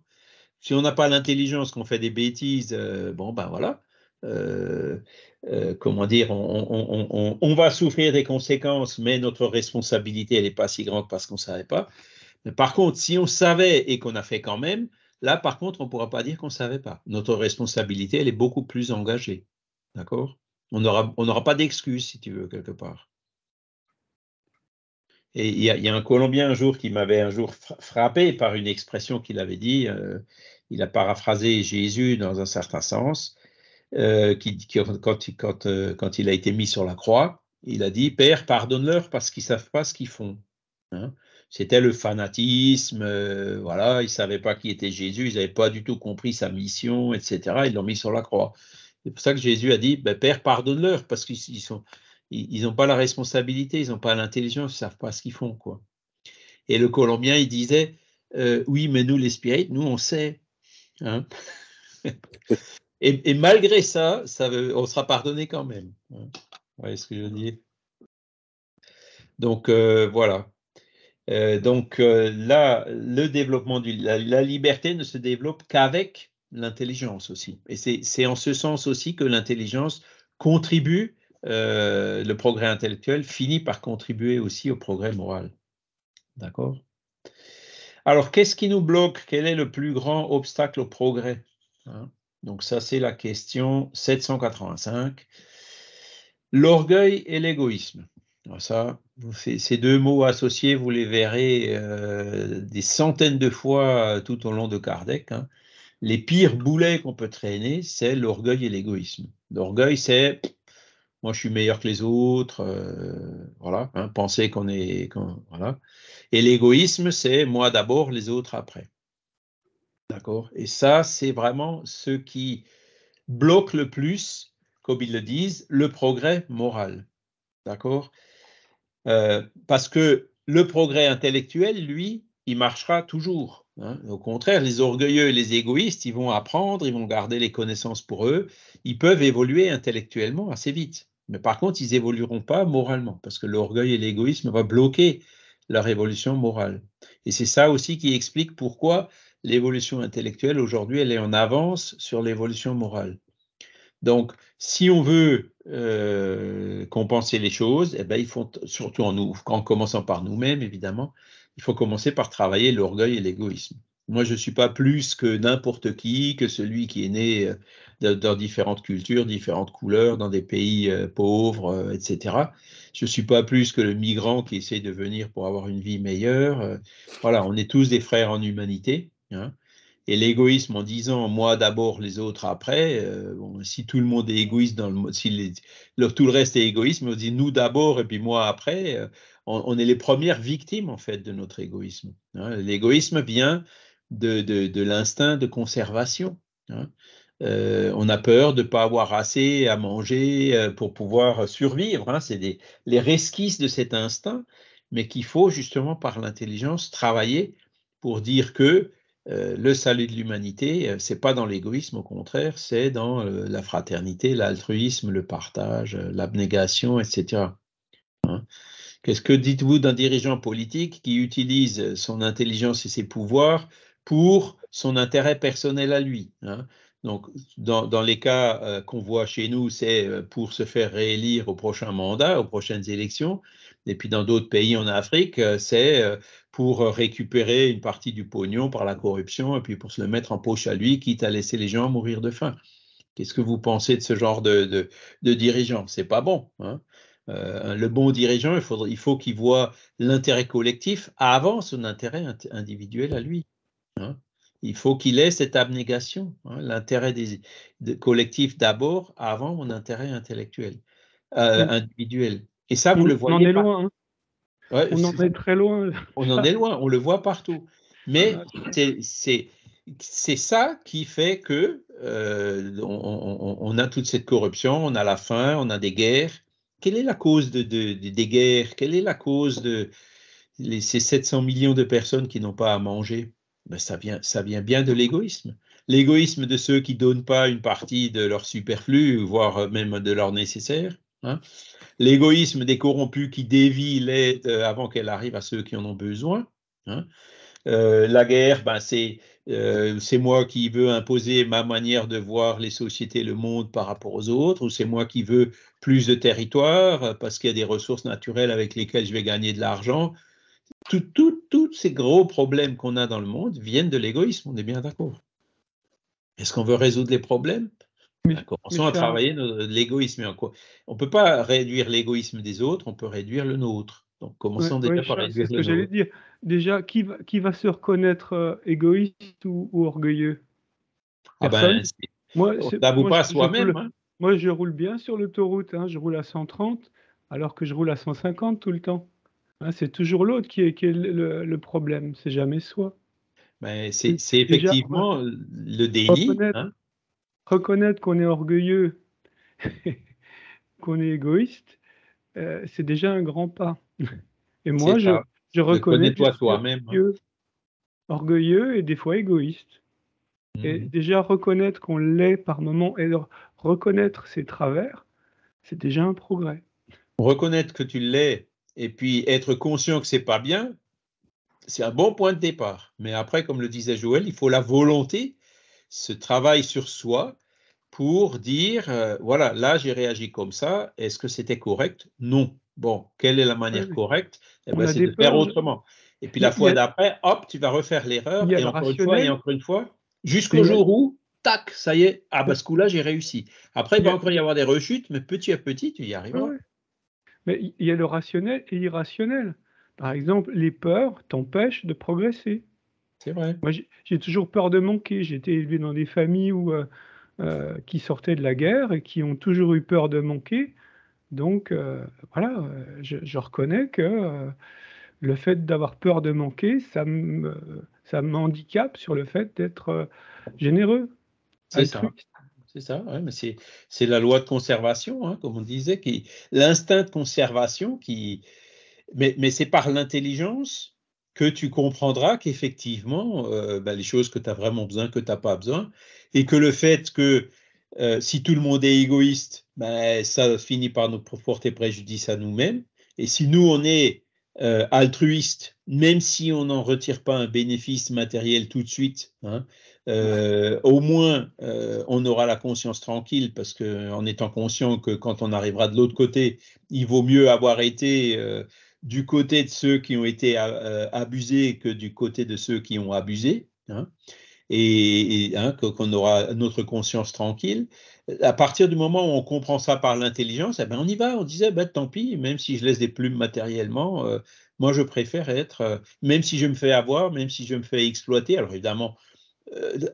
Si on n'a pas l'intelligence, qu'on fait des bêtises, voilà. Comment dire, on va souffrir des conséquences, mais notre responsabilité, elle n'est pas si grande parce qu'on ne savait pas. Mais par contre, si on savait et qu'on a fait quand même, là, par contre, on ne pourra pas dire qu'on ne savait pas. Notre responsabilité, elle est beaucoup plus engagée. D'accord? On n'aura pas d'excuse, si tu veux, quelque part. Et il y a un Colombien un jour qui m'avait un jour frappé par une expression qu'il avait dit. Il a paraphrasé Jésus dans un certain sens. Quand il a été mis sur la croix, il a dit « Père, pardonne-leur parce qu'ils ne savent pas ce qu'ils font. Hein » C'était le fanatisme, voilà, ils ne savaient pas qui était Jésus, ils n'avaient pas du tout compris sa mission, etc. Ils l'ont mis sur la croix. C'est pour ça que Jésus a dit Père, pardonne-leur parce qu'ils n'ont pas la responsabilité, ils n'ont pas l'intelligence, ils ne savent pas ce qu'ils font, quoi. Et le Colombien, il disait oui, mais nous, les spirites, nous, on sait. Hein. Et malgré ça, on sera pardonné quand même. Vous voyez ce que je veux dire? Donc, voilà. Là, le développement la liberté ne se développe qu'avec l'intelligence aussi. Et c'est en ce sens aussi que l'intelligence contribue, le progrès intellectuel finit par contribuer aussi au progrès moral. D'accord? Alors, qu'est-ce qui nous bloque? Quel est le plus grand obstacle au progrès? Hein? Donc ça, c'est la question 785. L'orgueil et l'égoïsme. Ça, ces deux mots associés, vous les verrez des centaines de fois tout au long de Kardec. Hein. Les pires boulets qu'on peut traîner, c'est l'orgueil et l'égoïsme. L'orgueil, c'est moi, je suis meilleur que les autres, voilà, hein, penser qu'on est, voilà. Et l'égoïsme, c'est moi d'abord, les autres après. D'accord? Et ça, c'est vraiment ce qui bloque le plus, comme ils le disent, le progrès moral. D'accord? Parce que le progrès intellectuel, lui, il marchera toujours. Hein. Au contraire, les orgueilleux et les égoïstes, ils vont apprendre, ils vont garder les connaissances pour eux, ils peuvent évoluer intellectuellement assez vite. Mais par contre, ils évolueront pas moralement, parce que l'orgueil et l'égoïsme vont bloquer leur évolution morale. Et c'est ça aussi qui explique pourquoi l'évolution intellectuelle, aujourd'hui, elle est en avance sur l'évolution morale. Donc, si on veut compenser les choses, eh ben, il faut, surtout en commençant par nous-mêmes, évidemment, il faut commencer par travailler l'orgueil et l'égoïsme. Moi, je ne suis pas plus que n'importe qui, que celui qui est né dans différentes cultures, différentes couleurs, dans des pays pauvres, etc. Je ne suis pas plus que le migrant qui essaie de venir pour avoir une vie meilleure. Voilà, on est tous des frères en humanité. Hein. Et l'égoïsme en disant moi d'abord, les autres après, bon, si tout le monde est égoïste, si tout le reste est égoïste, on dit nous d'abord et puis moi après, on est les premières victimes en fait de notre égoïsme. Hein. L'égoïsme vient de l'instinct de conservation. Hein. On a peur de ne pas avoir assez à manger pour pouvoir survivre. Hein. C'est les resquisses de cet instinct, mais qu'il faut justement par l'intelligence travailler pour dire que le salut de l'humanité, c'est pas dans l'égoïsme, au contraire, c'est dans la fraternité, l'altruisme, le partage, l'abnégation, etc. Hein. Qu'est-ce que dites-vous d'un dirigeant politique qui utilise son intelligence et ses pouvoirs pour son intérêt personnel à lui? Hein? Donc, dans les cas qu'on voit chez nous, c'est pour se faire réélire au prochain mandat, aux prochaines élections. Et puis dans d'autres pays en Afrique, c'est pour récupérer une partie du pognon par la corruption et puis pour se le mettre en poche à lui, quitte à laisser les gens mourir de faim. Qu'est-ce que vous pensez de ce genre de dirigeant? C'est pas bon. Hein. Le bon dirigeant, il faut qu'il voit l'intérêt collectif avant son intérêt individuel à lui. Hein. Il faut qu'il ait cette abnégation, hein, l'intérêt collectif d'abord avant mon intérêt intellectuel, individuel. Et ça, vous le voyez. On en est loin. Hein. Ouais, on en est très loin. On en est loin, on le voit partout. Mais c'est ça qui fait que on a toute cette corruption, on a la faim, on a des guerres. Quelle est la cause des guerres? Quelle est la cause de ces 700 millions de personnes qui n'ont pas à manger? Ben, ça vient bien de l'égoïsme. L'égoïsme de ceux qui ne donnent pas une partie de leur superflu, voire même de leur nécessaire. Hein. L'égoïsme des corrompus qui dévient l'aide avant qu'elle arrive à ceux qui en ont besoin. Hein. La guerre, ben c'est moi qui veux imposer ma manière de voir les sociétés, le monde par rapport aux autres, ou c'est moi qui veux plus de territoire parce qu'il y a des ressources naturelles avec lesquelles je vais gagner de l'argent. Tous ces gros problèmes qu'on a dans le monde viennent de l'égoïsme, on est bien d'accord. Est-ce qu'on veut résoudre les problèmes? Commençons à travailler l'égoïsme. On ne peut pas réduire l'égoïsme des autres, on peut réduire le nôtre. Donc commençons déjà par réduire le nôtre. C'est ce que j'allais dire. Déjà, qui va se reconnaître égoïste ou orgueilleux? Personne. On n'avoue pas à soi-même. Moi, je roule bien sur l'autoroute, je roule à 130, alors que je roule à 150 tout le temps. C'est toujours l'autre qui est le problème, c'est jamais soi. Mais c'est effectivement le déni. Reconnaître qu'on est orgueilleux, qu'on est égoïste, c'est déjà un grand pas. Et moi, je reconnais que je suis orgueilleux et des fois égoïste. Et déjà reconnaître qu'on l'est par moment et reconnaître ses travers, c'est déjà un progrès. Reconnaître que tu l'es et puis être conscient que c'est pas bien, c'est un bon point de départ. Mais après, comme le disait Joël, il faut la volonté, ce travail sur soi pour dire, voilà, là j'ai réagi comme ça, est-ce que c'était correct? Non. Bon, quelle est la manière correcte? C'est de faire autrement. Et puis la fois d'après, hop, tu vas refaire l'erreur, et encore une fois, jusqu'au jour où, tac, ça y est, ce coup-là, j'ai réussi. Après, il va encore y avoir des rechutes, mais petit à petit, tu y arriveras. Mais il y a le rationnel et l'irrationnel. Par exemple, les peurs t'empêchent de progresser. C'est vrai. Moi, j'ai toujours peur de manquer. J'ai été élevé dans des familles qui sortaient de la guerre et qui ont toujours eu peur de manquer. Donc, voilà, je reconnais que le fait d'avoir peur de manquer, ça m'handicape sur le fait d'être généreux, altruiste. C'est ça, ouais, mais c'est la loi de conservation, comme on disait, l'instinct de conservation mais c'est par l'intelligence que tu comprendras qu'effectivement, les choses que tu as vraiment besoin, que tu n'as pas besoin, et que le fait que si tout le monde est égoïste, ça finit par nous porter préjudice à nous-mêmes, et si nous on est altruiste, même si on n'en retire pas un bénéfice matériel tout de suite, au moins on aura la conscience tranquille, parce qu'en étant conscient que quand on arrivera de l'autre côté, il vaut mieux avoir été du côté de ceux qui ont été abusés que du côté de ceux qui ont abusé, et qu'on aura notre conscience tranquille. À partir du moment où on comprend ça par l'intelligence, on y va, on disait, tant pis, même si je laisse des plumes matériellement, moi je préfère être, même si je me fais avoir, même si je me fais exploiter, alors évidemment,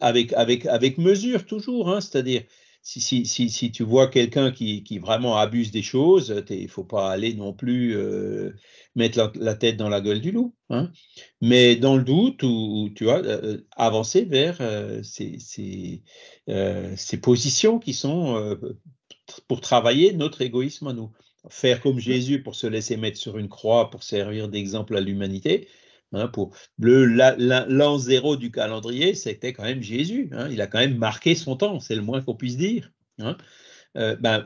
avec mesure toujours, c'est-à-dire, si tu vois quelqu'un qui vraiment abuse des choses, il ne faut pas aller non plus mettre la tête dans la gueule du loup. Mais dans le doute, tu vois, avancer vers ces positions qui sont pour travailler notre égoïsme à nous. Faire comme Jésus pour se laisser mettre sur une croix, pour servir d'exemple à l'humanité. Pour l'an zéro du calendrier, c'était quand même Jésus. Il a quand même marqué son temps, c'est le moins qu'on puisse dire.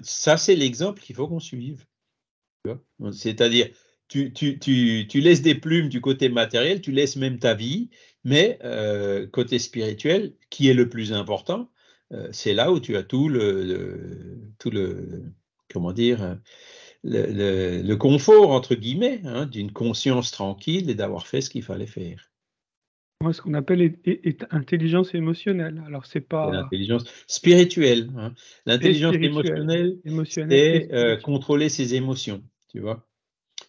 Ça, c'est l'exemple qu'il faut qu'on suive. C'est-à-dire, tu laisses des plumes du côté matériel, tu laisses même ta vie, mais côté spirituel, qui est le plus important, c'est là où tu as tout le comment dire, le confort, entre guillemets, d'une conscience tranquille et d'avoir fait ce qu'il fallait faire. Moi, ce qu'on appelle intelligence émotionnelle. Alors, c'est pas... L'intelligence spirituelle. L'intelligence émotionnelle, c'est contrôler ses émotions, tu vois.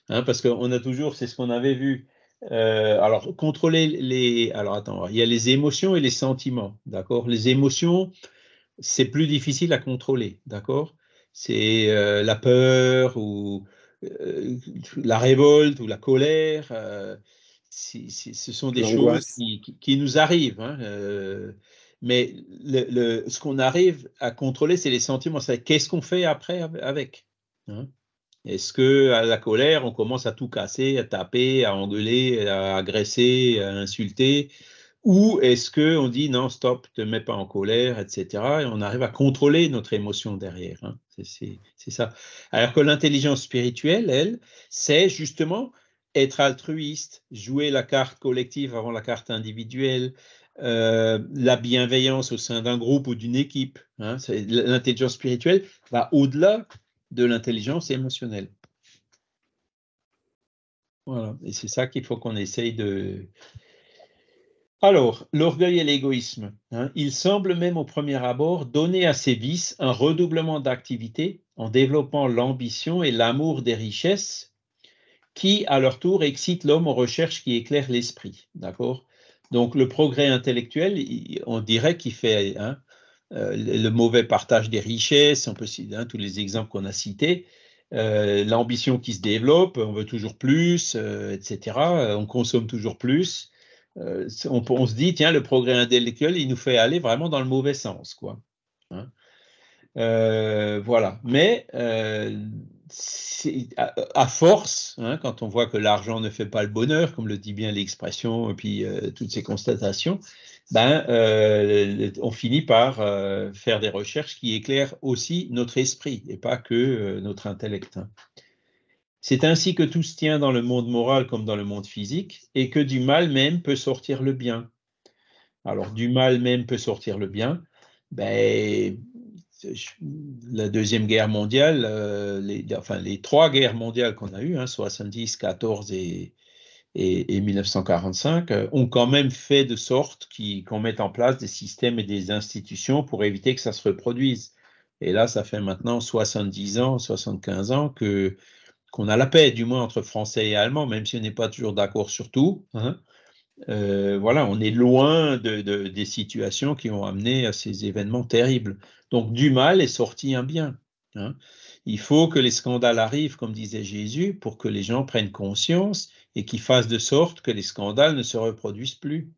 Parce qu'on a toujours, c'est ce qu'on avait vu. Alors, contrôler alors attends, il y a les émotions et les sentiments, d'accord? Les émotions, c'est plus difficile à contrôler, d'accord? C'est la peur ou la révolte ou la colère. Ce sont des choses qui nous arrivent. Mais ce qu'on arrive à contrôler, c'est les sentiments. C'est qu'est-ce qu'on fait après avec. Est-ce qu'à la colère, on commence à tout casser, à taper, à engueuler, à agresser, à insulter? Ou est-ce qu'on dit non, stop, ne te mets pas en colère, etc. Et on arrive à contrôler notre émotion derrière. C'est ça. Alors que l'intelligence spirituelle, elle, c'est justement être altruiste, jouer la carte collective avant la carte individuelle, la bienveillance au sein d'un groupe ou d'une équipe. L'intelligence spirituelle va au-delà de l'intelligence émotionnelle. Voilà. Et c'est ça qu'il faut qu'on essaye de... Alors, l'orgueil et l'égoïsme. Il semble même au premier abord donner à ces vices un redoublement d'activité en développant l'ambition et l'amour des richesses qui, à leur tour, excitent l'homme aux recherches qui éclairent l'esprit. D'accord? Donc, le progrès intellectuel, on dirait qu'il fait le mauvais partage des richesses, on peut citer tous les exemples qu'on a cités, l'ambition qui se développe, on veut toujours plus, etc. On consomme toujours plus. On se dit, tiens, le progrès intellectuel, il nous fait aller vraiment dans le mauvais sens, quoi. Voilà. Mais à force, quand on voit que l'argent ne fait pas le bonheur, comme le dit bien l'expression, et puis toutes ces constatations, on finit par faire des recherches qui éclairent aussi notre esprit et pas que notre intellect. C'est ainsi que tout se tient dans le monde moral comme dans le monde physique, et que du mal même peut sortir le bien. Alors, du mal même peut sortir le bien. La Deuxième Guerre mondiale, les trois guerres mondiales qu'on a eues, 70, 14 et 1945, ont quand même fait de sorte qu'on mette en place des systèmes et des institutions pour éviter que ça se reproduise. Et là, ça fait maintenant 70 ans, 75 ans qu'on a la paix, du moins entre Français et Allemands, même si on n'est pas toujours d'accord sur tout. Voilà, on est loin des situations qui ont amené à ces événements terribles. Donc, du mal est sorti un bien. Il faut que les scandales arrivent, comme disait Jésus, pour que les gens prennent conscience et qu'ils fassent de sorte que les scandales ne se reproduisent plus.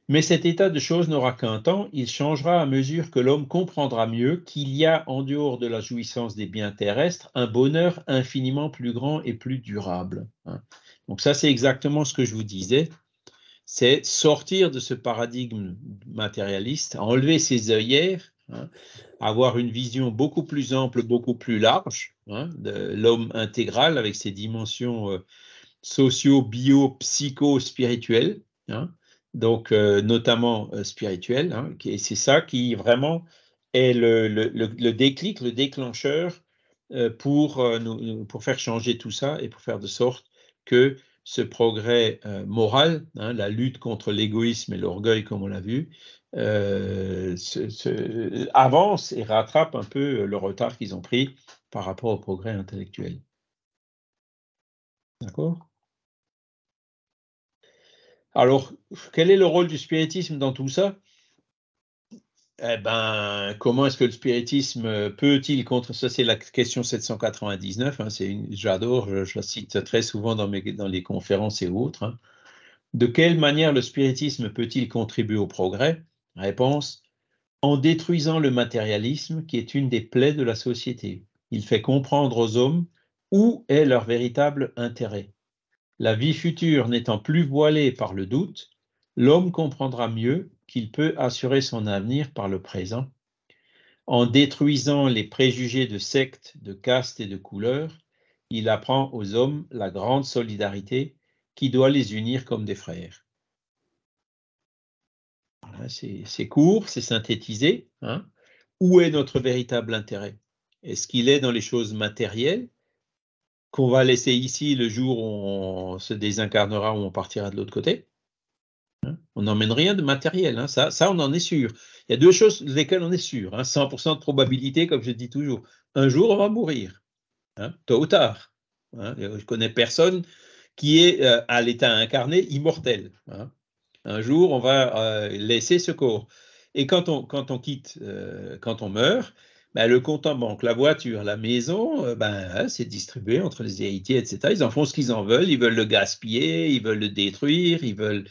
Mais cet état de choses n'aura qu'un temps, il changera à mesure que l'homme comprendra mieux qu'il y a, en dehors de la jouissance des biens terrestres, un bonheur infiniment plus grand et plus durable. Donc ça, c'est exactement ce que je vous disais, c'est sortir de ce paradigme matérialiste, enlever ses œillères, avoir une vision beaucoup plus ample, beaucoup plus large de l'homme intégral avec ses dimensions socio, bio, psycho, spirituelles, donc notamment spirituelles, et c'est ça qui vraiment est le déclic, le déclencheur pour faire changer tout ça et pour faire de sorte que ce progrès moral, la lutte contre l'égoïsme et l'orgueil, comme on l'a vu, avance et rattrape un peu le retard qu'ils ont pris par rapport au progrès intellectuel. D'accord ? Alors, quel est le rôle du spiritisme dans tout ça ? Eh bien, comment est-ce que le spiritisme peut-il contre... Ça, c'est la question 799. J'adore, je la cite très souvent dans les conférences et autres. De quelle manière le spiritisme peut-il contribuer au progrès ? Réponse, en détruisant le matérialisme qui est une des plaies de la société. Il fait comprendre aux hommes où est leur véritable intérêt. La vie future n'étant plus voilée par le doute, l'homme comprendra mieux qu'il peut assurer son avenir par le présent. En détruisant les préjugés de sectes, de castes et de couleurs, il apprend aux hommes la grande solidarité qui doit les unir comme des frères. Voilà, c'est court, c'est synthétisé. Où est notre véritable intérêt ? Est-ce qu'il est dans les choses matérielles qu'on va laisser ici le jour où on se désincarnera, où on partira de l'autre côté ? On n'emmène rien de matériel, ça on en est sûr. Il y a deux choses lesquelles on est sûr, 100% de probabilité, comme je dis toujours. Un jour, on va mourir, tôt ou tard. Je connais personne qui est à l'état incarné immortel. Un jour, on va laisser ce corps. Et quand on quitte, quand on meurt, le compte en banque, la voiture, la maison, c'est distribué entre les héritiers, etc. Ils en font ce qu'ils en veulent. Ils veulent le gaspiller, ils veulent le détruire, ils veulent...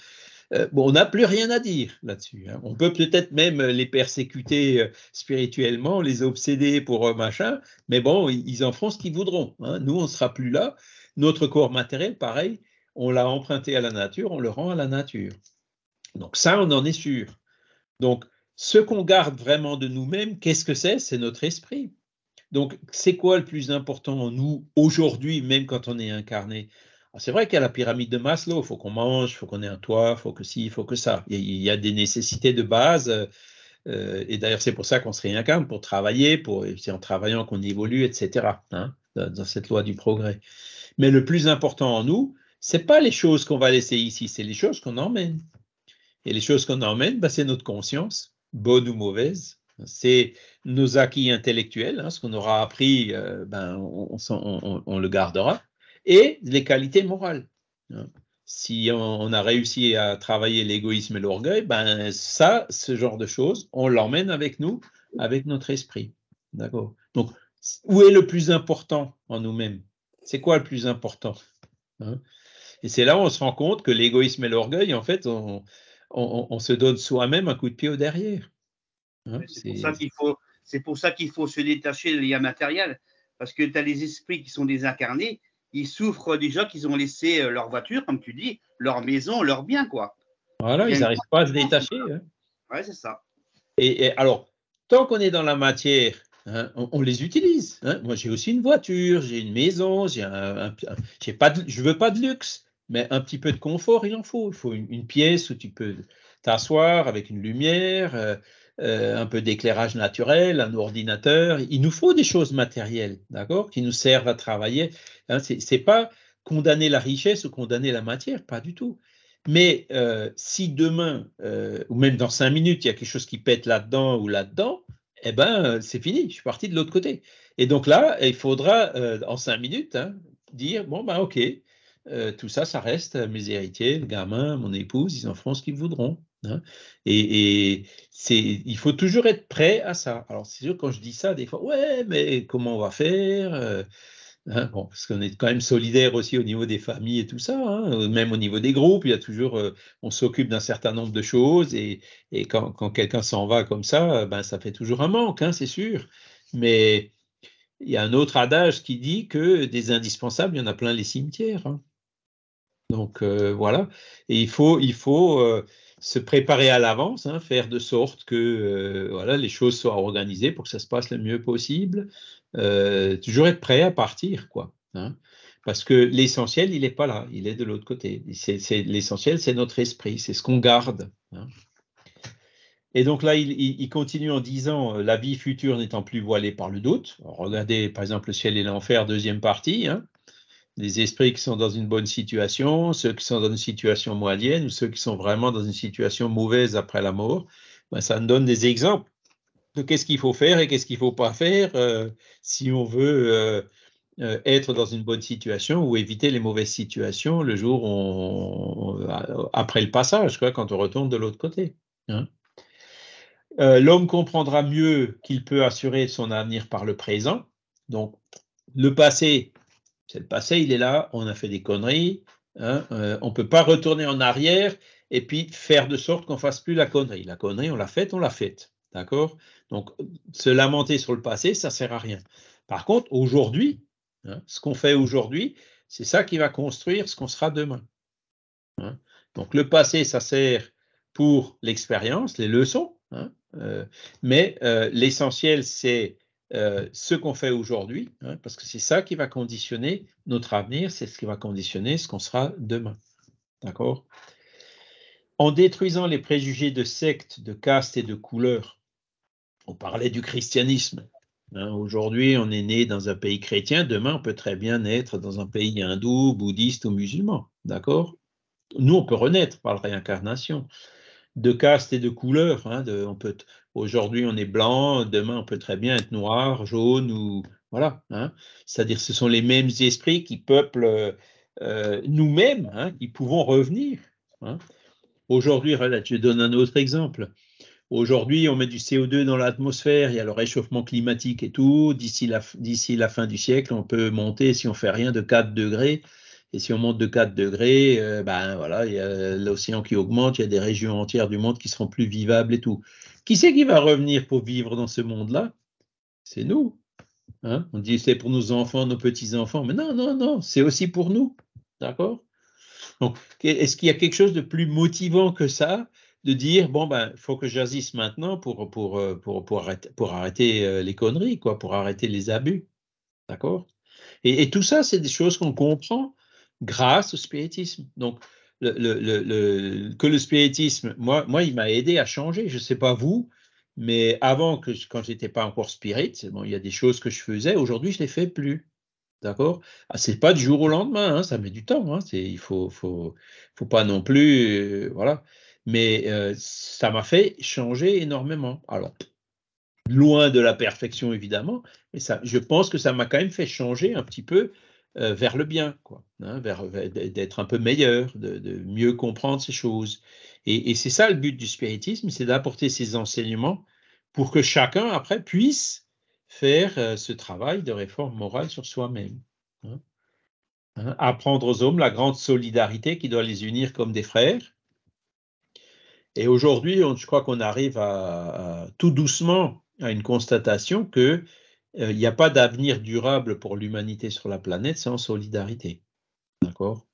on n'a plus rien à dire là-dessus. On peut peut-être même les persécuter spirituellement, les obséder pour machin, mais bon, ils en feront ce qu'ils voudront. Nous, on ne sera plus là. Notre corps matériel, pareil, on l'a emprunté à la nature, on le rend à la nature. Donc ça, on en est sûr. Donc, ce qu'on garde vraiment de nous-mêmes, qu'est-ce que c'est ? C'est notre esprit. Donc, c'est quoi le plus important en nous aujourd'hui, même quand on est incarné ? C'est vrai qu'il y a la pyramide de Maslow, il faut qu'on mange, il faut qu'on ait un toit, il faut que ci, il faut que ça. Il y a des nécessités de base, et d'ailleurs c'est pour ça qu'on se réincarne, pour travailler, c'est en travaillant qu'on évolue, etc., dans cette loi du progrès. Mais le plus important en nous, c'est pas les choses qu'on va laisser ici, c'est les choses qu'on emmène. Et les choses qu'on emmène, ben, c'est notre conscience, bonne ou mauvaise. C'est nos acquis intellectuels, hein, ce qu'on aura appris, ben, on le gardera, et les qualités morales. Hein. Si on a réussi à travailler l'égoïsme et l'orgueil, ben ça, ce genre de choses, on l'emmène avec nous, avec notre esprit. D'accord. Donc, où est le plus important en nous-mêmes? C'est quoi le plus important? Hein? Et c'est là où on se rend compte que l'égoïsme et l'orgueil, en fait, on se donne soi-même un coup de pied au derrière. Hein? C'est pour ça qu'il faut se détacher des liens matériels. Parce que tu as les esprits qui sont désincarnés, ils souffrent déjà qu'ils ont laissé leur voiture, comme tu dis, leur maison, leur bien, quoi. Voilà, ils n'arrivent pas à se détacher. Hein. Ouais, c'est ça. Et alors, tant qu'on est dans la matière, hein, on les utilise. Hein. Moi, j'ai aussi une voiture, j'ai une maison, je ne veux pas de luxe, mais un petit peu de confort, il en faut. Il faut une pièce où tu peux t'asseoir avec une lumière, un peu d'éclairage naturel, un ordinateur. Il nous faut des choses matérielles, d'accord, qui nous servent à travailler. Hein, c'est pas condamner la richesse ou condamner la matière, pas du tout. Mais si demain, ou même dans 5 minutes, il y a quelque chose qui pète là-dedans ou là-dedans, eh ben, c'est fini, je suis parti de l'autre côté. Et donc là, il faudra, en 5 minutes, hein, dire, bon, ben ok, tout ça, ça reste mes héritiers, le gamin, mon épouse, ils en feront ce qu'ils voudront. Hein. Et il faut toujours être prêt à ça. Alors, c'est sûr, quand je dis ça, des fois, ouais, mais comment on va faire? Hein, bon, parce qu'on est quand même solidaire aussi au niveau des familles et tout ça, hein, même au niveau des groupes, il y a toujours, on s'occupe d'un certain nombre de choses et quand quelqu'un s'en va comme ça, ben, ça fait toujours un manque, hein, c'est sûr. Mais il y a un autre adage qui dit que des indispensables, il y en a plein les cimetières. Hein. Donc voilà, et il faut se préparer à l'avance, hein, faire de sorte que voilà, les choses soient organisées pour que ça se passe le mieux possible. Toujours être prêt à partir, quoi. Hein, parce que l'essentiel, il n'est pas là, il est de l'autre côté. L'essentiel, c'est notre esprit, c'est ce qu'on garde. Hein. Et donc là, il continue en disant la vie future n'étant plus voilée par le doute. Alors, regardez, par exemple, le ciel et l'enfer, deuxième partie. Hein. Les esprits qui sont dans une bonne situation, ceux qui sont dans une situation moyenne ou ceux qui sont vraiment dans une situation mauvaise après la mort, ben, ça nous donne des exemples de qu'est-ce qu'il faut faire et qu'est-ce qu'il ne faut pas faire si on veut être dans une bonne situation ou éviter les mauvaises situations le jour après le passage, quoi, quand on retourne de l'autre côté. Hein. L'homme comprendra mieux qu'il peut assurer son avenir par le présent. Donc, le passé, c'est le passé, il est là, on a fait des conneries, hein, on ne peut pas retourner en arrière et puis faire de sorte qu'on ne fasse plus la connerie. La connerie, on l'a faite, d'accord? Donc, se lamenter sur le passé, ça ne sert à rien. Par contre, aujourd'hui, hein, ce qu'on fait aujourd'hui, c'est ça qui va construire ce qu'on sera demain. Hein. Donc, le passé, ça sert pour l'expérience, les leçons, hein, mais l'essentiel, c'est ce qu'on fait aujourd'hui, hein, parce que c'est ça qui va conditionner notre avenir, c'est ce qui va conditionner ce qu'on sera demain. D'accord? En détruisant les préjugés de secte, de caste et de couleur, on parlait du christianisme. Hein, aujourd'hui, on est né dans un pays chrétien, demain, on peut très bien naître dans un pays hindou, bouddhiste ou musulman. D'accord? Nous, on peut renaître par la réincarnation. De caste et de couleur. Hein, aujourd'hui, on est blanc, demain, on peut très bien être noir, jaune, ou voilà. Hein, c'est-à-dire, ce sont les mêmes esprits qui peuplent nous-mêmes, hein, qui pouvons revenir. Hein. Aujourd'hui, je donne un autre exemple. Aujourd'hui, on met du CO2 dans l'atmosphère, il y a le réchauffement climatique et tout. D'ici la fin du siècle, on peut monter, si on ne fait rien, de 4 degrés. Et si on monte de 4 degrés, ben voilà, il y a l'océan qui augmente, il y a des régions entières du monde qui seront plus vivables et tout. Qui c'est qui va revenir pour vivre dans ce monde-là? C'est nous. Hein, on dit c'est pour nos enfants, nos petits-enfants, mais non, non, non, c'est aussi pour nous. D'accord? Donc, est-ce qu'il y a quelque chose de plus motivant que ça, de dire, bon, ben, il faut que j'agisse maintenant pour arrêter les conneries, quoi, pour arrêter les abus. D'accord? Et tout ça, c'est des choses qu'on comprend grâce au spiritisme. Donc, que le spiritisme, moi, il m'a aidé à changer. Je ne sais pas vous, mais quand je n'étais pas encore spirit, bon, il y a des choses que je faisais. Aujourd'hui, je ne les fais plus. d'accord? Ah, c'est pas du jour au lendemain, hein, ça met du temps, hein, il faut pas non plus, voilà. Mais ça m'a fait changer énormément. Alors, loin de la perfection, évidemment, mais je pense que ça m'a quand même fait changer un petit peu vers le bien, quoi, hein, d'être un peu meilleur, de mieux comprendre ces choses. Et c'est ça le but du spiritisme, c'est d'apporter ces enseignements pour que chacun, après, puisse faire ce travail de réforme morale sur soi-même. Apprendre aux hommes la grande solidarité qui doit les unir comme des frères. Et aujourd'hui, je crois qu'on arrive tout doucement à une constatation que il n'y a pas d'avenir durable pour l'humanité sur la planète sans solidarité. D'accord?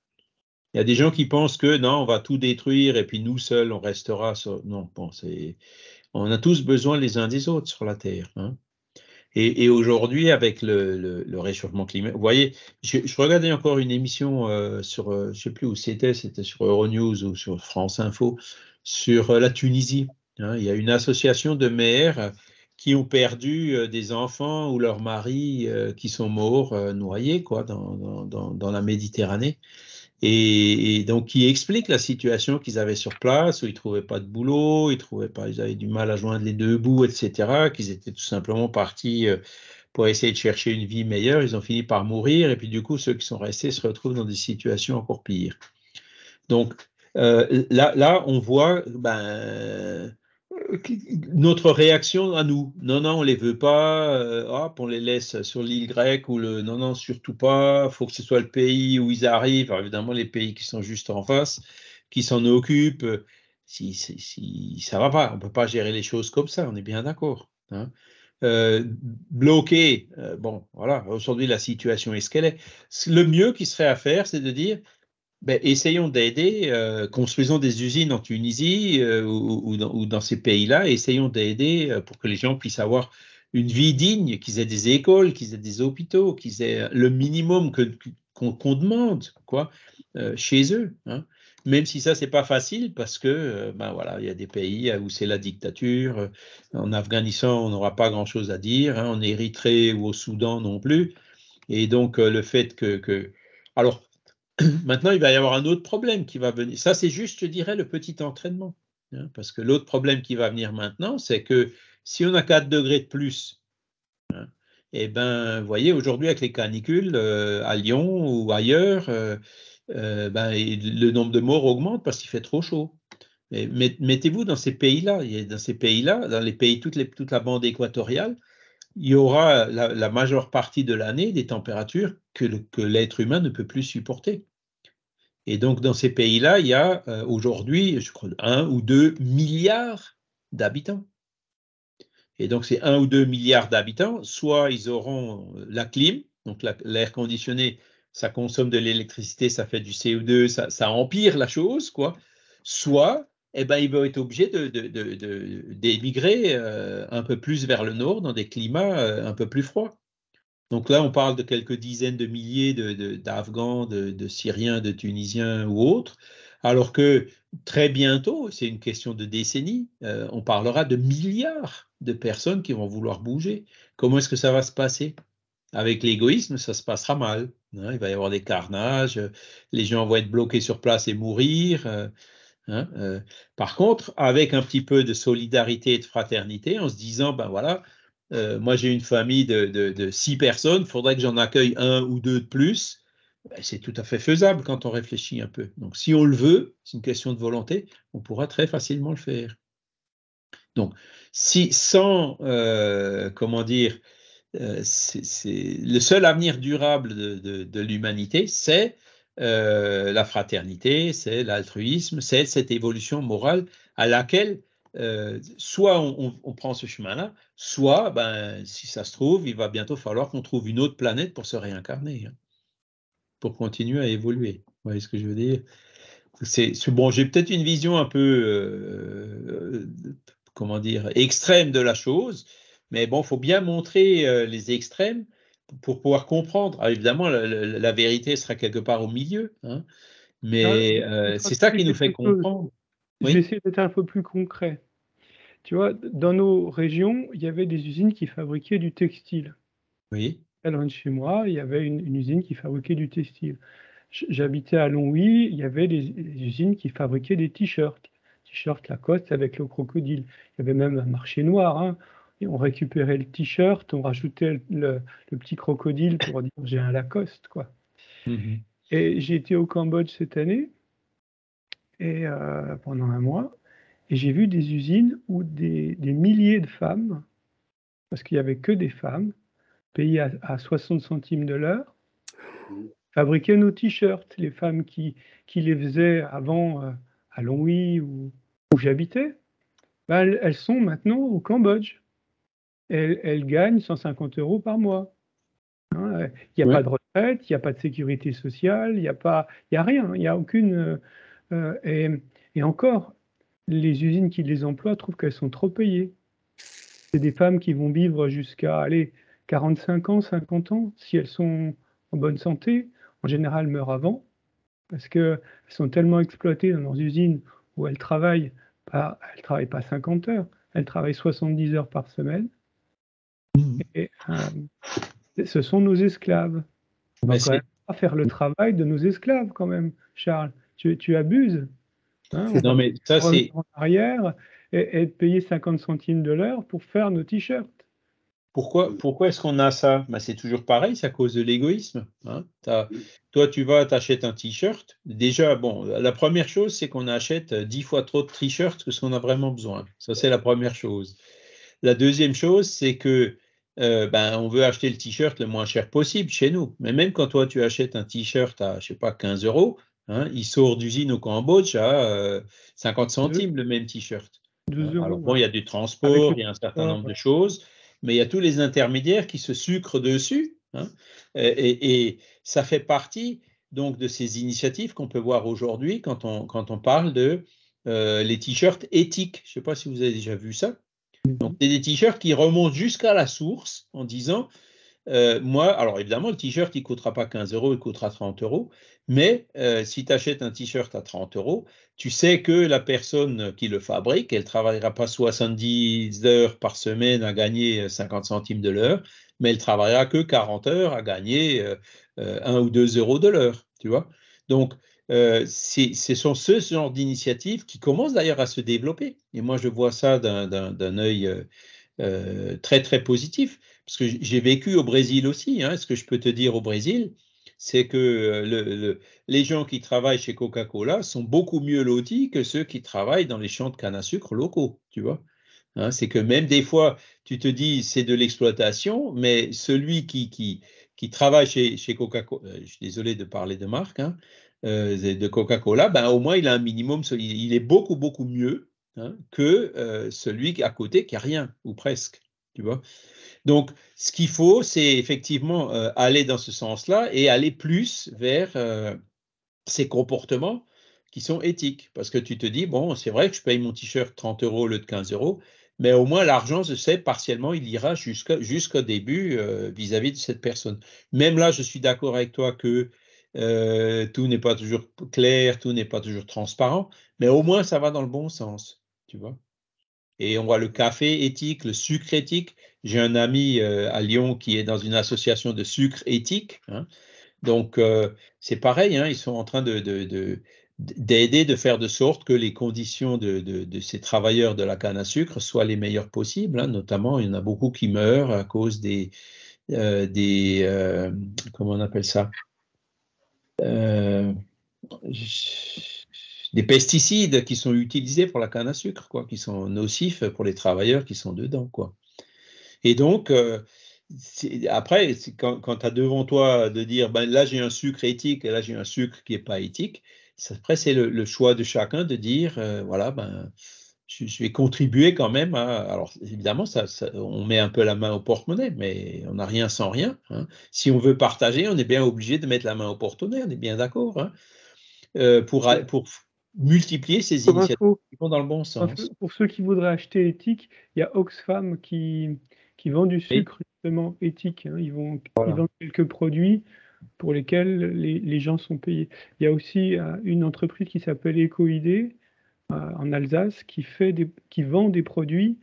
Il y a des gens qui pensent que non, on va tout détruire et puis nous seuls, on restera. Non, bon, on a tous besoin les uns des autres sur la Terre. Et aujourd'hui, avec le réchauffement climatique, vous voyez, je regardais encore une émission sur, je ne sais plus où c'était sur Euronews ou sur France Info, sur la Tunisie. Il y a une association de mères qui ont perdu des enfants ou leurs maris qui sont morts noyés quoi, dans la Méditerranée. Et donc, qui expliquent la situation qu'ils avaient sur place, où ils ne trouvaient pas de boulot, ils avaient du mal à joindre les deux bouts, etc., qu'ils étaient tout simplement partis pour essayer de chercher une vie meilleure. Ils ont fini par mourir, et puis du coup, ceux qui sont restés se retrouvent dans des situations encore pires. Donc, là, on voit notre réaction à nous. Non, non, on les veut pas, hop, on les laisse sur l'île grecque, ou non, non, surtout pas, il faut que ce soit le pays où ils arrivent. Alors, évidemment, les pays qui sont juste en face, qui s'en occupent, si ça va pas, on peut pas gérer les choses comme ça, on est bien d'accord. Bloqué, bon, voilà, aujourd'hui la situation est ce qu'elle est. Le mieux qui serait à faire, c'est de dire, essayons d'aider, construisons des usines en Tunisie ou dans ces pays-là, essayons d'aider pour que les gens puissent avoir une vie digne, qu'ils aient des écoles, qu'ils aient des hôpitaux, qu'ils aient le minimum qu'on demande quoi, chez eux. Même si ça, c'est pas facile parce que voilà, il y a des pays où c'est la dictature. En Afghanistan, on n'aura pas grand-chose à dire. En Érythrée ou au Soudan non plus. Et donc, le fait que... Alors, maintenant, il va y avoir un autre problème qui va venir. Ça, c'est juste, je dirais, le petit entraînement. Parce que l'autre problème qui va venir maintenant, c'est que si on a 4 degrés de plus, et vous voyez, aujourd'hui, avec les canicules à Lyon ou ailleurs, le nombre de morts augmente parce qu'il fait trop chaud. Et mettez-vous dans ces pays-là. Dans les pays, toute la bande équatoriale, il y aura la majeure partie de l'année des températures que l'être humain ne peut plus supporter. Et donc, dans ces pays-là, il y a aujourd'hui, je crois, 1 ou 2 milliards d'habitants. Et donc, ces 1 ou 2 milliards d'habitants, soit ils auront la clim, donc l'air conditionné, ça consomme de l'électricité, ça fait du CO2, ça empire la chose, quoi. Soit, ils vont être obligés d'émigrer un peu plus vers le nord, dans des climats un peu plus froids. Donc là, on parle de quelques dizaines de milliers d'Afghans, de Syriens, de Tunisiens ou autres, alors que très bientôt, c'est une question de décennies, on parlera de milliards de personnes qui vont vouloir bouger. Comment est-ce que ça va se passer? Avec l'égoïsme, ça se passera mal. Il va y avoir des carnages, les gens vont être bloqués sur place et mourir. Par contre, avec un petit peu de solidarité et de fraternité, en se disant, voilà, moi j'ai une famille de 6 personnes, il faudrait que j'en accueille 1 ou 2 de plus, c'est tout à fait faisable quand on réfléchit un peu. Donc si on le veut, c'est une question de volonté, on pourra très facilement le faire. Donc, comment dire, le seul avenir durable de l'humanité, c'est la fraternité, c'est l'altruisme, c'est cette évolution morale à laquelle soit on prend ce chemin-là, soit, si ça se trouve, il va bientôt falloir qu'on trouve une autre planète pour se réincarner, pour continuer à évoluer. Vous voyez ce que je veux dire? Bon, j'ai peut-être une vision un peu, comment dire, extrême de la chose, mais bon, il faut bien montrer les extrêmes pour pouvoir comprendre. Alors, évidemment, la vérité sera quelque part au milieu, mais c'est ça qui nous fait comprendre. Je vais essayer d'être un peu plus concret. Tu vois, dans nos régions, il y avait des usines qui fabriquaient du textile. Oui. très loin de chez moi, il y avait une usine qui fabriquait du textile. J'habitais à Longwy, il y avait des usines qui fabriquaient des t-shirts Lacoste avec le crocodile. Il y avait même un marché noir, hein. Et on récupérait le t-shirt, on rajoutait le petit crocodile pour dire j'ai un Lacoste, quoi. Mhm. Et j'ai été au Cambodge cette année et pendant un mois, et j'ai vu des usines où des milliers de femmes, parce qu'il n'y avait que des femmes, payées à 60 centimes de l'heure, fabriquaient nos t-shirts. Les femmes qui les faisaient avant à Longwy où j'habitais, ben, elles sont maintenant au Cambodge. Elles gagnent 150 € par mois. Hein, il n'y a Ouais. pas de retraite, il n'y a pas de sécurité sociale, il n'y a rien, il n'y a aucune. Et encore, les usines qui les emploient trouvent qu'elles sont trop payées. C'est des femmes qui vont vivre jusqu'à 45 ans, 50 ans, si elles sont en bonne santé. En général, meurent avant, parce qu'elles sont tellement exploitées dans leurs usines où elles travaillent pas 50 heures, elles travaillent 70 heures par semaine. Et ce sont nos esclaves. On va Mais quand même pas faire le travail de nos esclaves, quand même, Charles. Tu abuses. Hein, on non, va mais ça, c'est. revenir en arrière et payer 50 centimes de l'heure pour faire nos t-shirts. Pourquoi est-ce qu'on a ça? Ben, c'est toujours pareil, c'est à cause de l'égoïsme. Hein. Toi, tu vas, t'achètes un t-shirt. Déjà, bon, la première chose, c'est qu'on achète 10 fois trop de t-shirts que ce qu'on a vraiment besoin. Ça, c'est la première chose. La deuxième chose, c'est que on veut acheter le t-shirt le moins cher possible chez nous. Mais même quand toi, tu achètes un t-shirt à, je sais pas, 15 €, hein, il sort d'usine au Cambodge à 50 centimes le même t-shirt. 12 Alors €. bon, il y a du Avec transport, le il y a un certain transport, nombre de choses, mais il y a tous les intermédiaires qui se sucrent dessus. Hein, et ça fait partie donc de ces initiatives qu'on peut voir aujourd'hui quand on parle de les t-shirts éthiques. Je ne sais pas si vous avez déjà vu ça. Donc, c'est des t-shirts qui remontent jusqu'à la source en disant moi, alors évidemment, le t-shirt, il ne coûtera pas 15 €, il coûtera 30 €. Mais si tu achètes un t-shirt à 30 €, tu sais que la personne qui le fabrique, elle ne travaillera pas 70 heures par semaine à gagner 50 centimes de l'heure, mais elle travaillera que 40 heures à gagner 1 ou 2 € de l'heure. Tu vois? Donc, ce sont ce genre d'initiatives qui commencent d'ailleurs à se développer. Et moi, je vois ça d'un œil très, très positif. Parce que j'ai vécu au Brésil aussi. Hein. Ce que je peux te dire au Brésil, c'est que les gens qui travaillent chez Coca-Cola sont beaucoup mieux lotis que ceux qui travaillent dans les champs de canne à sucre locaux, tu vois. Hein, c'est que même des fois, tu te dis c'est de l'exploitation, mais celui qui travaille chez Coca-Cola, je suis désolé de parler de marque, hein, de Coca-Cola, ben, au moins il a un minimum, il est beaucoup, beaucoup mieux, hein, que celui à côté qui n'a rien, ou presque, tu vois. Donc, ce qu'il faut, c'est effectivement aller dans ce sens-là et aller plus vers ces comportements qui sont éthiques. Parce que tu te dis, bon, c'est vrai que je paye mon t-shirt 30 € au lieu de 15 €, mais au moins l'argent, je sais, partiellement, il ira jusqu'au début vis-à-vis de cette personne. Même là, je suis d'accord avec toi que tout n'est pas toujours clair, tout n'est pas toujours transparent, mais au moins ça va dans le bon sens, tu vois. Et on voit le café éthique, le sucre éthique. J'ai un ami à Lyon qui est dans une association de sucre éthique. Hein. Donc, c'est pareil, hein, ils sont en train d'aider, de faire de sorte que les conditions de ces travailleurs de la canne à sucre soient les meilleures possibles. Hein. Notamment, il y en a beaucoup qui meurent à cause des comment on appelle ça? Des pesticides qui sont utilisés pour la canne à sucre, quoi, qui sont nocifs pour les travailleurs qui sont dedans, quoi. Et donc, après, quand tu as devant toi de dire, ben, là j'ai un sucre éthique et là j'ai un sucre qui n'est pas éthique, après c'est le choix de chacun de dire, voilà, ben, je vais contribuer quand même alors évidemment, on met un peu la main au porte-monnaie, mais on n'a rien sans rien. Hein. Si on veut partager, on est bien obligé de mettre la main au porte-monnaie, on est bien d'accord, hein, pour multiplier ces Comme initiatives info, qui vont dans le bon sens. pour ceux qui voudraient acheter éthique, il y a Oxfam qui vend du Oui, sucre justement éthique. Hein. Ils vendent quelques produits pour lesquels les gens sont payés. Il y a aussi une entreprise qui s'appelle Ecoidée en Alsace qui vend des produits.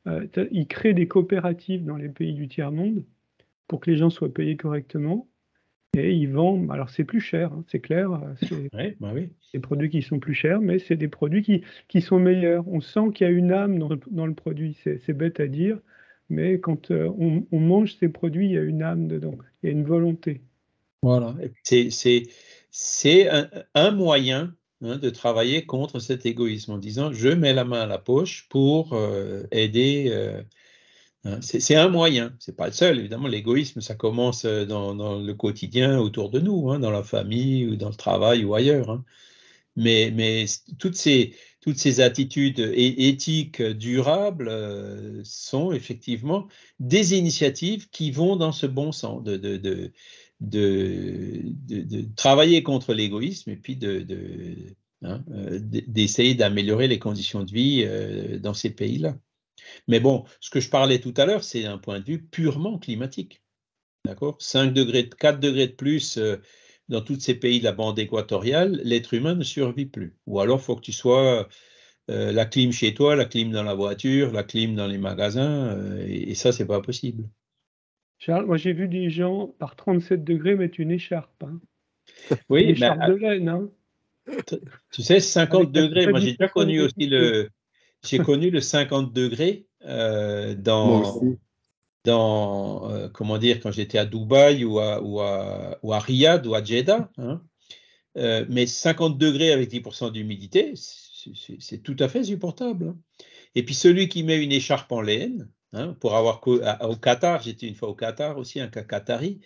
Il crée des coopératives dans les pays du tiers-monde pour que les gens soient payés correctement. Et ils vendent, alors c'est plus cher, hein, c'est clair, c'est Ouais, bah oui. des produits qui sont plus chers, mais c'est des produits qui sont meilleurs. On sent qu'il y a une âme dans le produit, c'est bête à dire, mais quand on mange ces produits, il y a une âme dedans, il y a une volonté. Voilà. Et puis c'est un moyen, hein, de travailler contre cet égoïsme en disant je mets la main à la poche pour aider. Hein. C'est un moyen, c'est pas le seul. Évidemment, l'égoïsme, ça commence dans le quotidien autour de nous, hein, dans la famille ou dans le travail ou ailleurs. Hein. Mais toutes ces attitudes éthiques durables sont effectivement des initiatives qui vont dans ce bon sens, de travailler contre l'égoïsme et puis d'essayer d'améliorer les conditions de vie dans ces pays-là. Mais bon, ce que je parlais tout à l'heure, c'est un point de vue purement climatique. D'accord? 5 degrés, 4 degrés de plus dans tous ces pays de la bande équatoriale, l'être humain ne survit plus. Ou alors, il faut que tu sois la clim chez toi, la clim dans la voiture, la clim dans les magasins, et ça, c'est pas possible. Charles, moi j'ai vu des gens par 37 degrés mettre une écharpe, hein. Une Oui, mais écharpe de laine, hein, tu sais, 50 avec à peu degrés, près moi j'ai déjà 10% connu aussi d'humidité. j'ai connu le 50 degrés Moi aussi. comment dire, quand j'étais à Dubaï ou à Riyad ou à Jeddah, hein. Mais 50 degrés avec 10% d'humidité, c'est tout à fait supportable. Hein. Et puis celui qui met une écharpe en laine, hein, pour avoir au Qatar, j'étais une fois au Qatar aussi, un Qatari,